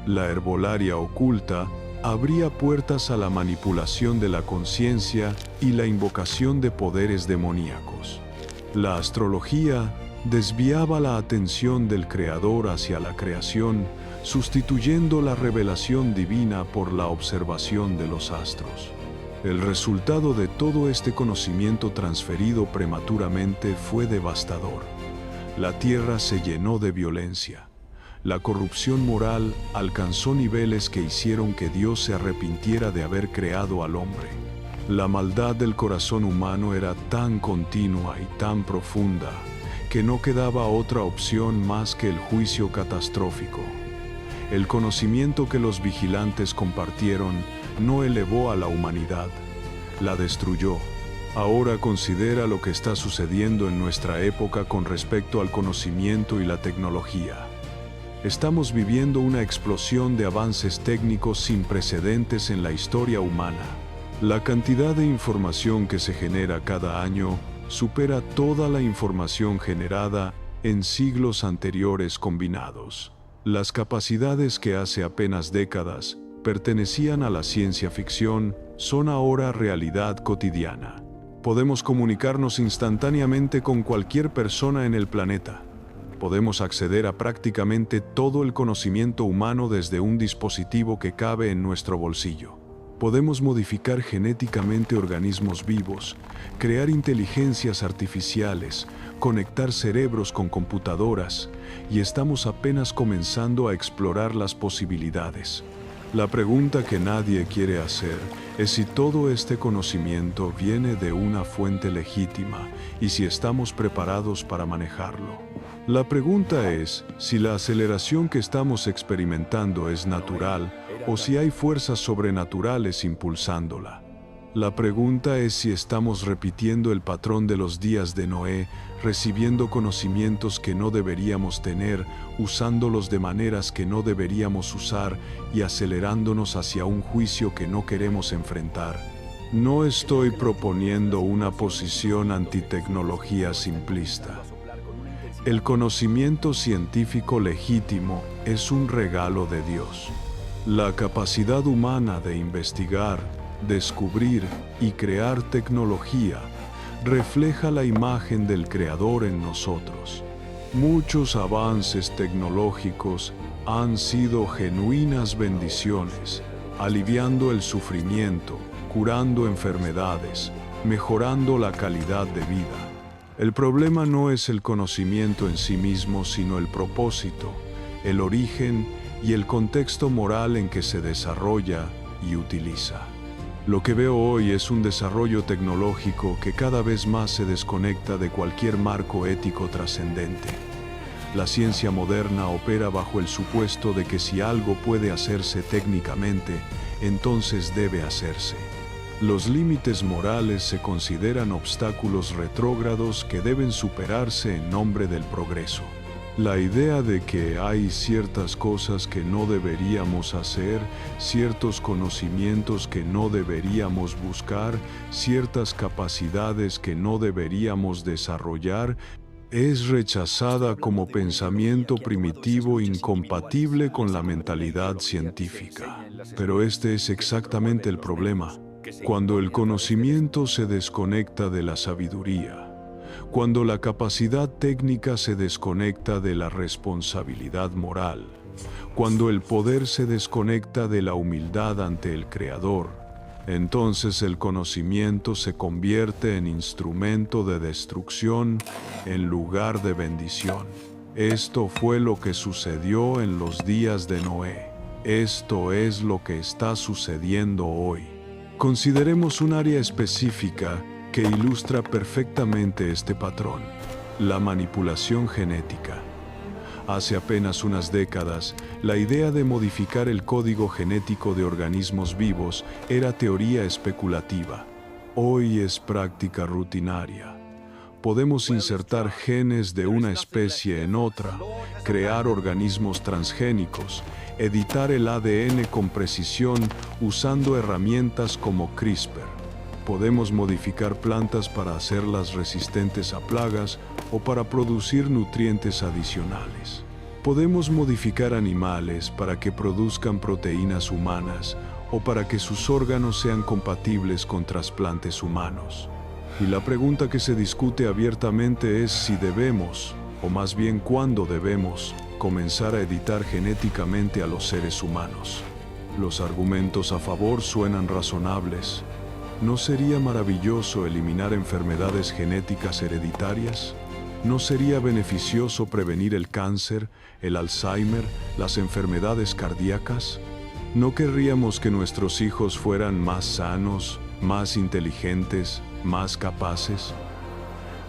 La herbolaria oculta abría puertas a la manipulación de la conciencia y la invocación de poderes demoníacos. La astrología desviaba la atención del creador hacia la creación, sustituyendo la revelación divina por la observación de los astros. El resultado de todo este conocimiento transferido prematuramente fue devastador. La tierra se llenó de violencia. La corrupción moral alcanzó niveles que hicieron que Dios se arrepintiera de haber creado al hombre. La maldad del corazón humano era tan continua y tan profunda que no quedaba otra opción más que el juicio catastrófico. El conocimiento que los vigilantes compartieron no elevó a la humanidad, la destruyó. Ahora considera lo que está sucediendo en nuestra época con respecto al conocimiento y la tecnología. Estamos viviendo una explosión de avances técnicos sin precedentes en la historia humana. La cantidad de información que se genera cada año supera toda la información generada en siglos anteriores combinados. Las capacidades que hace apenas décadas pertenecían a la ciencia ficción son ahora realidad cotidiana. Podemos comunicarnos instantáneamente con cualquier persona en el planeta. Podemos acceder a prácticamente todo el conocimiento humano desde un dispositivo que cabe en nuestro bolsillo. Podemos modificar genéticamente organismos vivos, crear inteligencias artificiales, conectar cerebros con computadoras, y estamos apenas comenzando a explorar las posibilidades. La pregunta que nadie quiere hacer es si todo este conocimiento viene de una fuente legítima y si estamos preparados para manejarlo. La pregunta es si la aceleración que estamos experimentando es natural o si hay fuerzas sobrenaturales impulsándola. La pregunta es si estamos repitiendo el patrón de los días de Noé, recibiendo conocimientos que no deberíamos tener, usándolos de maneras que no deberíamos usar y acelerándonos hacia un juicio que no queremos enfrentar. No estoy proponiendo una posición antitecnología simplista. El conocimiento científico legítimo es un regalo de Dios. La capacidad humana de investigar, descubrir y crear tecnología refleja la imagen del Creador en nosotros. Muchos avances tecnológicos han sido genuinas bendiciones, aliviando el sufrimiento, curando enfermedades, mejorando la calidad de vida. El problema no es el conocimiento en sí mismo, sino el propósito, el origen y el contexto moral en que se desarrolla y utiliza. Lo que veo hoy es un desarrollo tecnológico que cada vez más se desconecta de cualquier marco ético trascendente. La ciencia moderna opera bajo el supuesto de que si algo puede hacerse técnicamente, entonces debe hacerse. Los límites morales se consideran obstáculos retrógrados que deben superarse en nombre del progreso. La idea de que hay ciertas cosas que no deberíamos hacer, ciertos conocimientos que no deberíamos buscar, ciertas capacidades que no deberíamos desarrollar, es rechazada como pensamiento primitivo incompatible con la mentalidad científica. Pero este es exactamente el problema. Cuando el conocimiento se desconecta de la sabiduría, cuando la capacidad técnica se desconecta de la responsabilidad moral, cuando el poder se desconecta de la humildad ante el Creador, entonces el conocimiento se convierte en instrumento de destrucción en lugar de bendición. Esto fue lo que sucedió en los días de Noé. Esto es lo que está sucediendo hoy. Consideremos un área específica que ilustra perfectamente este patrón: la manipulación genética. Hace apenas unas décadas, la idea de modificar el código genético de organismos vivos era teoría especulativa. hoy es práctica rutinaria. Podemos insertar genes de una especie en otra, crear organismos transgénicos, editar el ADN con precisión usando herramientas como CRISPR. Podemos modificar plantas para hacerlas resistentes a plagas o para producir nutrientes adicionales. Podemos modificar animales para que produzcan proteínas humanas o para que sus órganos sean compatibles con trasplantes humanos. Y la pregunta que se discute abiertamente es si debemos, o más bien cuándo debemos, comenzar a editar genéticamente a los seres humanos. Los argumentos a favor suenan razonables. ¿No sería maravilloso eliminar enfermedades genéticas hereditarias? ¿No sería beneficioso prevenir el cáncer, el Alzheimer, las enfermedades cardíacas? ¿No querríamos que nuestros hijos fueran más sanos, más inteligentes, más capaces?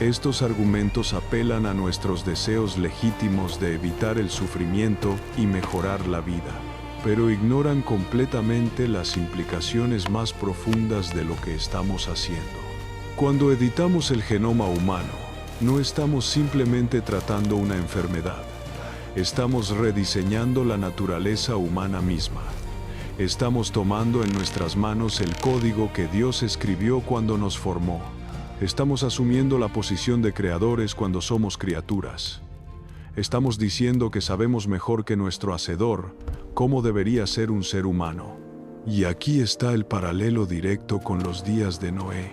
Estos argumentos apelan a nuestros deseos legítimos de evitar el sufrimiento y mejorar la vida, pero ignoran completamente las implicaciones más profundas de lo que estamos haciendo. Cuando editamos el genoma humano, no estamos simplemente tratando una enfermedad. Estamos rediseñando la naturaleza humana misma. Estamos tomando en nuestras manos el código que Dios escribió cuando nos formó. Estamos asumiendo la posición de creadores cuando somos criaturas. Estamos diciendo que sabemos mejor que nuestro Hacedor cómo debería ser un ser humano. Y aquí está el paralelo directo con los días de Noé.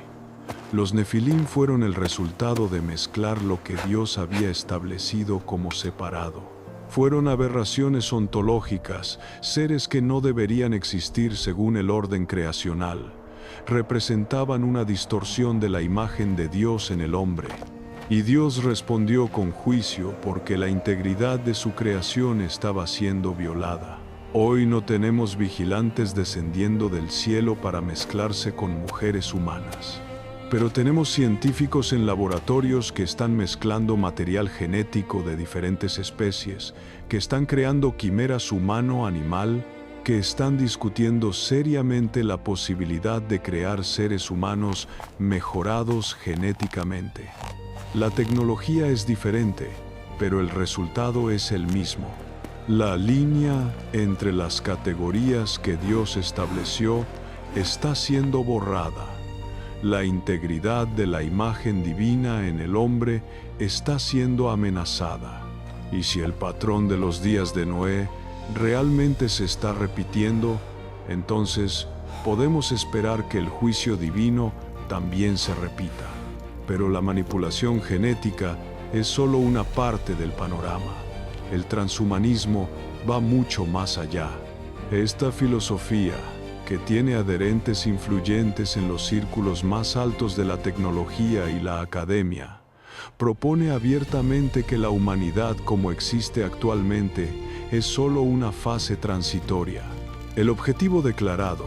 Los Nefilim fueron el resultado de mezclar lo que Dios había establecido como separado. Fueron aberraciones ontológicas, seres que no deberían existir según el orden creacional. Representaban una distorsión de la imagen de Dios en el hombre. Y Dios respondió con juicio porque la integridad de su creación estaba siendo violada. Hoy no tenemos vigilantes descendiendo del cielo para mezclarse con mujeres humanas. Pero tenemos científicos en laboratorios que están mezclando material genético de diferentes especies, que están creando quimeras humano-animal, que están discutiendo seriamente la posibilidad de crear seres humanos mejorados genéticamente. La tecnología es diferente, pero el resultado es el mismo. La línea entre las categorías que Dios estableció está siendo borrada. La integridad de la imagen divina en el hombre está siendo amenazada. Y si el patrón de los días de Noé realmente se está repitiendo, entonces podemos esperar que el juicio divino también se repita. Pero la manipulación genética es solo una parte del panorama. El transhumanismo va mucho más allá. Esta filosofía, que tiene adherentes influyentes en los círculos más altos de la tecnología y la academia, propone abiertamente que la humanidad como existe actualmente es solo una fase transitoria. El objetivo declarado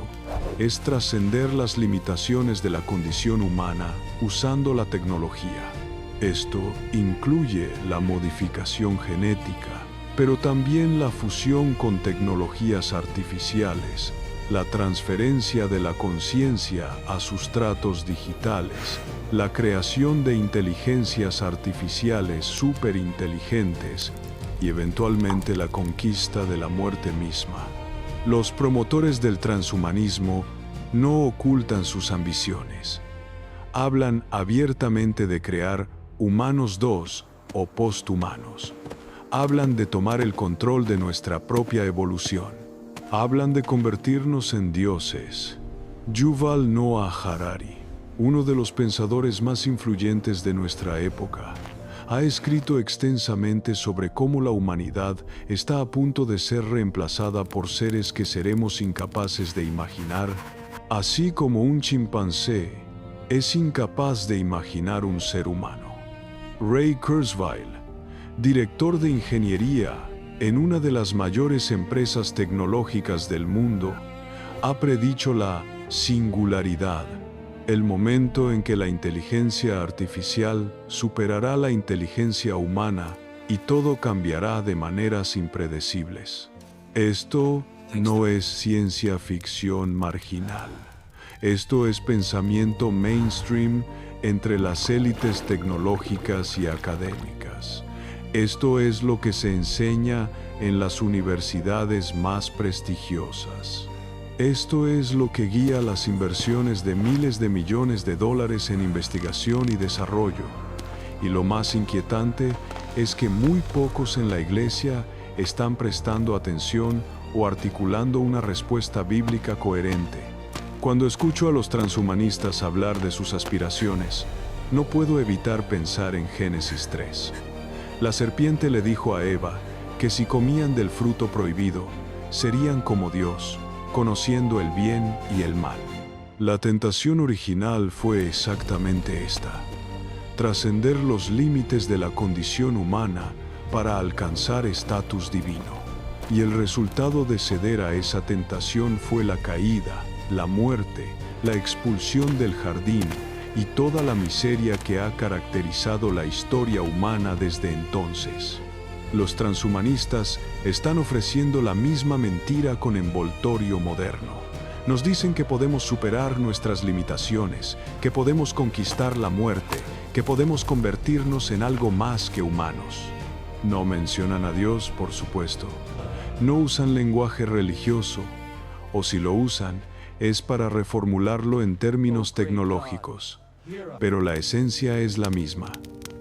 es trascender las limitaciones de la condición humana usando la tecnología. Esto incluye la modificación genética, pero también la fusión con tecnologías artificiales, la transferencia de la conciencia a sustratos digitales, la creación de inteligencias artificiales superinteligentes y eventualmente la conquista de la muerte misma. Los promotores del transhumanismo no ocultan sus ambiciones. Hablan abiertamente de crear humanos 2 o posthumanos. Hablan de tomar el control de nuestra propia evolución. Hablan de convertirnos en dioses. Yuval Noah Harari, uno de los pensadores más influyentes de nuestra época, ha escrito extensamente sobre cómo la humanidad está a punto de ser reemplazada por seres que seremos incapaces de imaginar, así como un chimpancé es incapaz de imaginar un ser humano. Ray Kurzweil, director de ingeniería en una de las mayores empresas tecnológicas del mundo, ha predicho la singularidad, el momento en que la inteligencia artificial superará la inteligencia humana y todo cambiará de maneras impredecibles. Esto no es ciencia ficción marginal. Esto es pensamiento mainstream entre las élites tecnológicas y académicas. Esto es lo que se enseña en las universidades más prestigiosas. Esto es lo que guía las inversiones de miles de millones de dólares en investigación y desarrollo. Y lo más inquietante es que muy pocos en la iglesia están prestando atención o articulando una respuesta bíblica coherente. Cuando escucho a los transhumanistas hablar de sus aspiraciones, no puedo evitar pensar en Génesis 3. La serpiente le dijo a Eva que si comían del fruto prohibido, serían como Dios, conociendo el bien y el mal. La tentación original fue exactamente esta: trascender los límites de la condición humana para alcanzar estatus divino. Y el resultado de ceder a esa tentación fue la caída, la muerte, la expulsión del jardín y toda la miseria que ha caracterizado la historia humana desde entonces. Los transhumanistas están ofreciendo la misma mentira con envoltorio moderno. Nos dicen que podemos superar nuestras limitaciones, que podemos conquistar la muerte, que podemos convertirnos en algo más que humanos. No mencionan a Dios, por supuesto. No usan lenguaje religioso, o si lo usan, es para reformularlo en términos tecnológicos. Pero la esencia es la misma.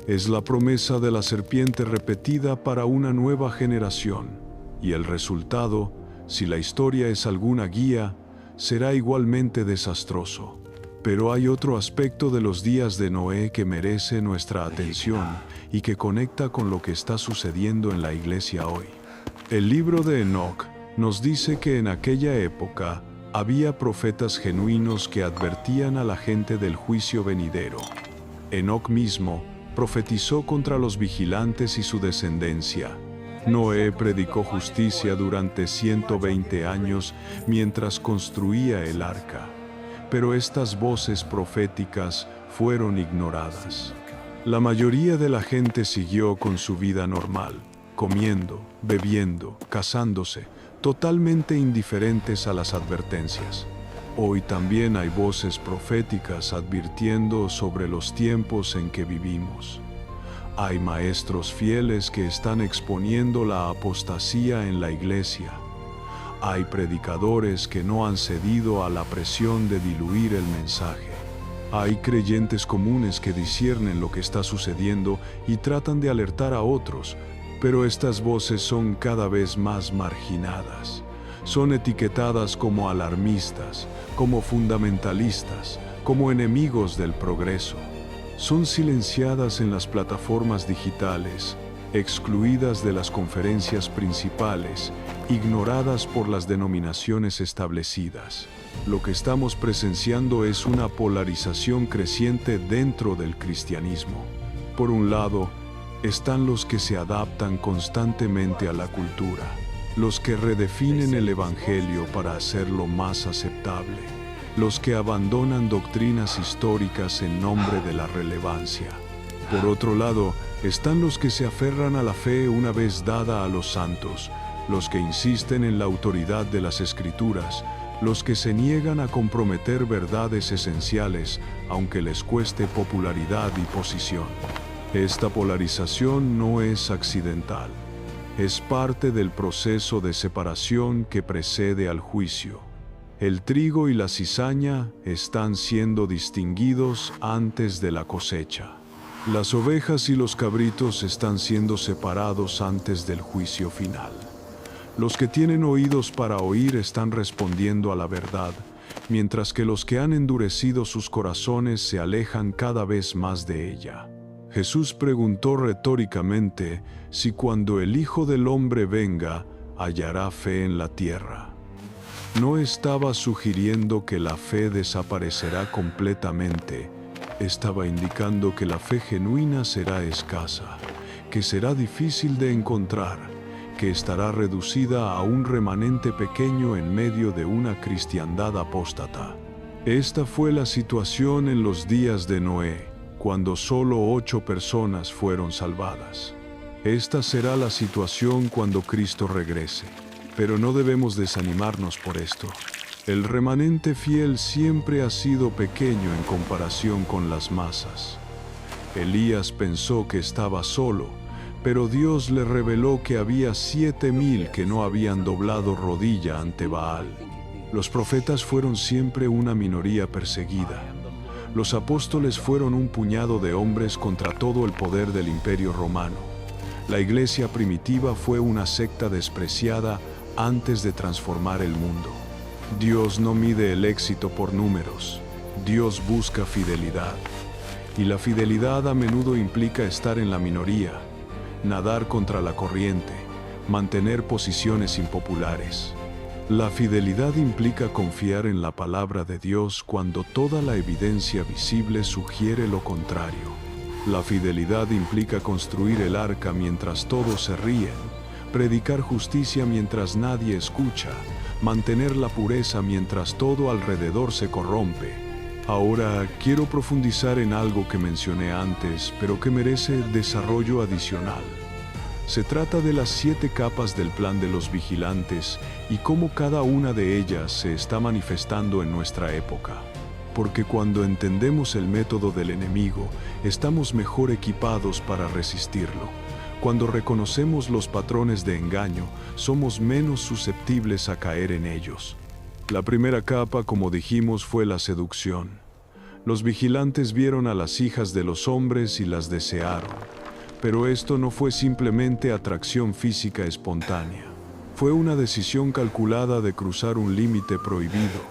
Es la promesa de la serpiente repetida para una nueva generación. Y el resultado, si la historia es alguna guía, será igualmente desastroso. Pero hay otro aspecto de los días de Noé que merece nuestra atención y que conecta con lo que está sucediendo en la iglesia hoy. El libro de Enoc nos dice que en aquella época había profetas genuinos que advertían a la gente del juicio venidero. Enoc mismo profetizó contra los vigilantes y su descendencia. Noé predicó justicia durante 120 años mientras construía el arca. Pero estas voces proféticas fueron ignoradas. La mayoría de la gente siguió con su vida normal, comiendo, bebiendo, casándose, totalmente indiferentes a las advertencias. Hoy también hay voces proféticas advirtiendo sobre los tiempos en que vivimos. Hay maestros fieles que están exponiendo la apostasía en la iglesia. Hay predicadores que no han cedido a la presión de diluir el mensaje. Hay creyentes comunes que disciernen lo que está sucediendo y tratan de alertar a otros, pero estas voces son cada vez más marginadas. Son etiquetadas como alarmistas, como fundamentalistas, como enemigos del progreso. Son silenciadas en las plataformas digitales, excluidas de las conferencias principales, ignoradas por las denominaciones establecidas. Lo que estamos presenciando es una polarización creciente dentro del cristianismo. Por un lado, están los que se adaptan constantemente a la cultura, los que redefinen el Evangelio para hacerlo más aceptable, los que abandonan doctrinas históricas en nombre de la relevancia. Por otro lado, están los que se aferran a la fe una vez dada a los santos, los que insisten en la autoridad de las Escrituras, los que se niegan a comprometer verdades esenciales, aunque les cueste popularidad y posición. Esta polarización no es accidental. Es parte del proceso de separación que precede al juicio. El trigo y la cizaña están siendo distinguidos antes de la cosecha. Las ovejas y los cabritos están siendo separados antes del juicio final. Los que tienen oídos para oír están respondiendo a la verdad, mientras que los que han endurecido sus corazones se alejan cada vez más de ella. Jesús preguntó retóricamente si cuando el Hijo del Hombre venga, hallará fe en la tierra. No estaba sugiriendo que la fe desaparecerá completamente, estaba indicando que la fe genuina será escasa, que será difícil de encontrar, que estará reducida a un remanente pequeño en medio de una cristiandad apóstata. Esta fue la situación en los días de Noé, cuando solo 8 personas fueron salvadas. Esta será la situación cuando Cristo regrese, pero no debemos desanimarnos por esto. El remanente fiel siempre ha sido pequeño en comparación con las masas. Elías pensó que estaba solo, pero Dios le reveló que había 7,000 que no habían doblado rodilla ante Baal. Los profetas fueron siempre una minoría perseguida. Los apóstoles fueron un puñado de hombres contra todo el poder del Imperio Romano. La iglesia primitiva fue una secta despreciada antes de transformar el mundo. Dios no mide el éxito por números. Dios busca fidelidad. Y la fidelidad a menudo implica estar en la minoría, nadar contra la corriente, mantener posiciones impopulares. La fidelidad implica confiar en la palabra de Dios cuando toda la evidencia visible sugiere lo contrario. La fidelidad implica construir el arca mientras todos se ríen, predicar justicia mientras nadie escucha, mantener la pureza mientras todo alrededor se corrompe. Ahora quiero profundizar en algo que mencioné antes, pero que merece desarrollo adicional. Se trata de las 7 capas del plan de los vigilantes y cómo cada una de ellas se está manifestando en nuestra época. Porque cuando entendemos el método del enemigo, estamos mejor equipados para resistirlo. Cuando reconocemos los patrones de engaño, somos menos susceptibles a caer en ellos. La primera capa, como dijimos, fue la seducción. Los vigilantes vieron a las hijas de los hombres y las desearon. Pero esto no fue simplemente atracción física espontánea. Fue una decisión calculada de cruzar un límite prohibido.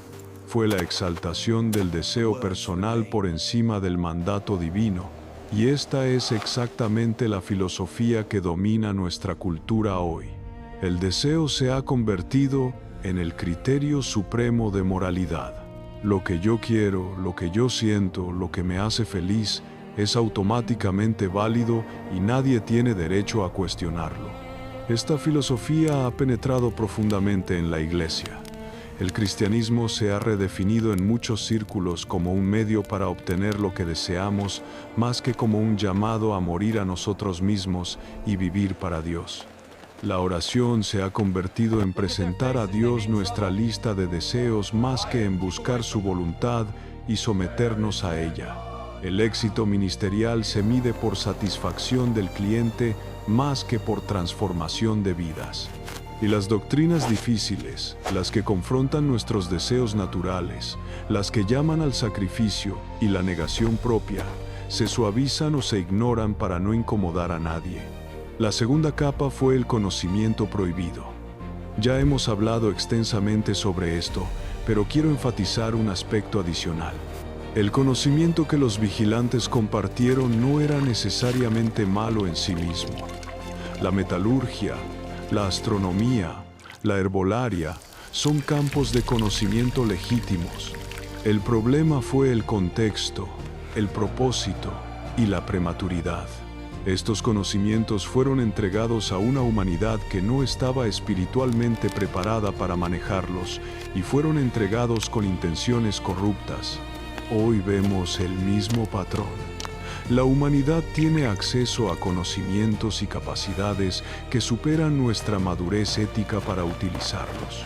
Fue la exaltación del deseo personal por encima del mandato divino. Y esta es exactamente la filosofía que domina nuestra cultura hoy. El deseo se ha convertido en el criterio supremo de moralidad. Lo que yo quiero, lo que yo siento, lo que me hace feliz, es automáticamente válido y nadie tiene derecho a cuestionarlo. Esta filosofía ha penetrado profundamente en la Iglesia. El cristianismo se ha redefinido en muchos círculos como un medio para obtener lo que deseamos, más que como un llamado a morir a nosotros mismos y vivir para Dios. La oración se ha convertido en presentar a Dios nuestra lista de deseos más que en buscar su voluntad y someternos a ella. El éxito ministerial se mide por satisfacción del cliente más que por transformación de vidas. Y las doctrinas difíciles, las que confrontan nuestros deseos naturales, las que llaman al sacrificio y la negación propia, se suavizan o se ignoran para no incomodar a nadie. La segunda capa fue el conocimiento prohibido. Ya hemos hablado extensamente sobre esto, pero quiero enfatizar un aspecto adicional. El conocimiento que los vigilantes compartieron no era necesariamente malo en sí mismo. La metalurgia, la astronomía, la herbolaria, son campos de conocimiento legítimos. El problema fue el contexto, el propósito y la prematuridad. Estos conocimientos fueron entregados a una humanidad que no estaba espiritualmente preparada para manejarlos y fueron entregados con intenciones corruptas. Hoy vemos el mismo patrón. La humanidad tiene acceso a conocimientos y capacidades que superan nuestra madurez ética para utilizarlos.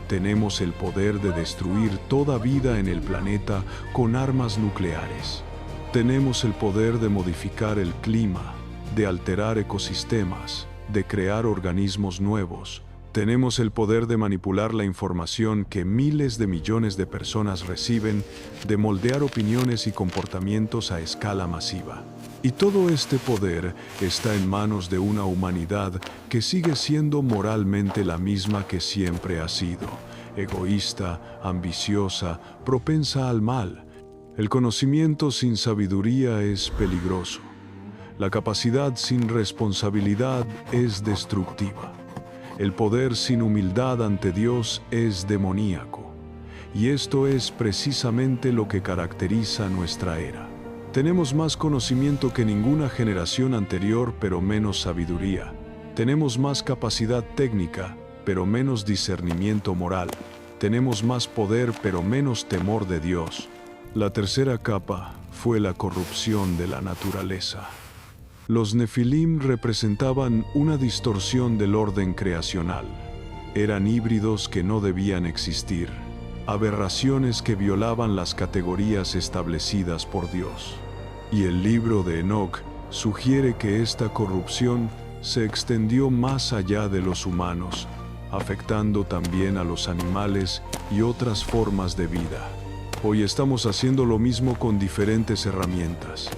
Tenemos el poder de destruir toda vida en el planeta con armas nucleares. Tenemos el poder de modificar el clima, de alterar ecosistemas, de crear organismos nuevos. Tenemos el poder de manipular la información que miles de millones de personas reciben, de moldear opiniones y comportamientos a escala masiva. Y todo este poder está en manos de una humanidad que sigue siendo moralmente la misma que siempre ha sido: egoísta, ambiciosa, propensa al mal. El conocimiento sin sabiduría es peligroso. La capacidad sin responsabilidad es destructiva. El poder sin humildad ante Dios es demoníaco. Y esto es precisamente lo que caracteriza nuestra era. Tenemos más conocimiento que ninguna generación anterior, pero menos sabiduría. Tenemos más capacidad técnica, pero menos discernimiento moral. Tenemos más poder, pero menos temor de Dios. La tercera capa fue la corrupción de la naturaleza. Los Nefilim representaban una distorsión del orden creacional. Eran híbridos que no debían existir. aberraciones que violaban las categorías establecidas por Dios. Y el libro de Enoc sugiere que esta corrupción se extendió más allá de los humanos, afectando también a los animales y otras formas de vida. Hoy estamos haciendo lo mismo con diferentes herramientas.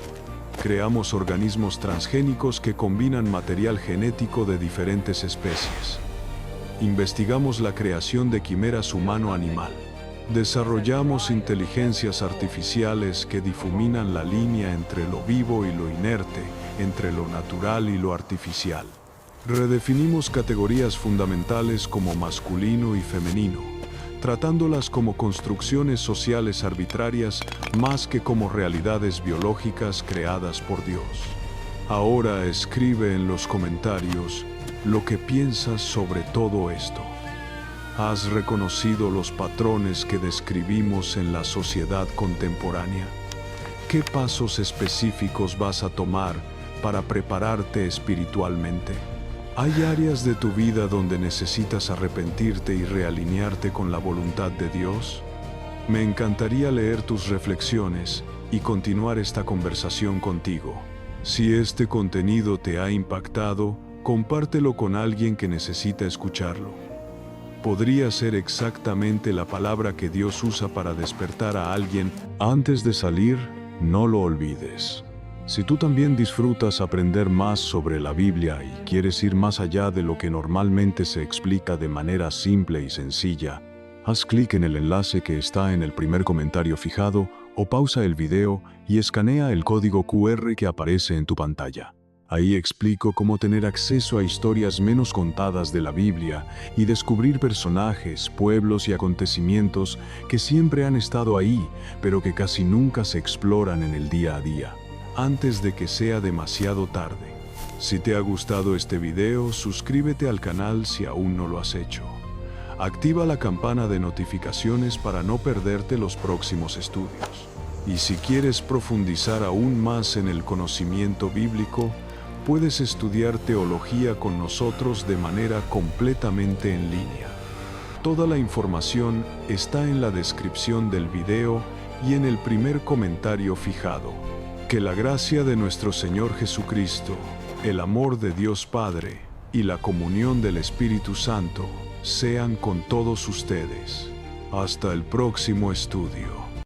Creamos organismos transgénicos que combinan material genético de diferentes especies. Investigamos la creación de quimeras humano-animal. Desarrollamos inteligencias artificiales que difuminan la línea entre lo vivo y lo inerte, entre lo natural y lo artificial. Redefinimos categorías fundamentales como masculino y femenino, tratándolas como construcciones sociales arbitrarias más que como realidades biológicas creadas por Dios. Ahora escribe en los comentarios lo que piensas sobre todo esto. ¿Has reconocido los patrones que describimos en la sociedad contemporánea? ¿Qué pasos específicos vas a tomar para prepararte espiritualmente? ¿Hay áreas de tu vida donde necesitas arrepentirte y realinearte con la voluntad de Dios? Me encantaría leer tus reflexiones y continuar esta conversación contigo. Si este contenido te ha impactado, compártelo con alguien que necesita escucharlo. Podría ser exactamente la palabra que Dios usa para despertar a alguien. Antes de salir, no lo olvides. Si tú también disfrutas aprender más sobre la Biblia y quieres ir más allá de lo que normalmente se explica de manera simple y sencilla, haz clic en el enlace que está en el primer comentario fijado o pausa el video y escanea el código QR que aparece en tu pantalla. Ahí explico cómo tener acceso a historias menos contadas de la Biblia y descubrir personajes, pueblos y acontecimientos que siempre han estado ahí, pero que casi nunca se exploran en el día a día, antes de que sea demasiado tarde. Si te ha gustado este video, suscríbete al canal si aún no lo has hecho. Activa la campana de notificaciones para no perderte los próximos estudios. Y si quieres profundizar aún más en el conocimiento bíblico, puedes estudiar teología con nosotros de manera completamente en línea. Toda la información está en la descripción del video y en el primer comentario fijado. Que la gracia de nuestro Señor Jesucristo, el amor de Dios Padre y la comunión del Espíritu Santo sean con todos ustedes. Hasta el próximo estudio.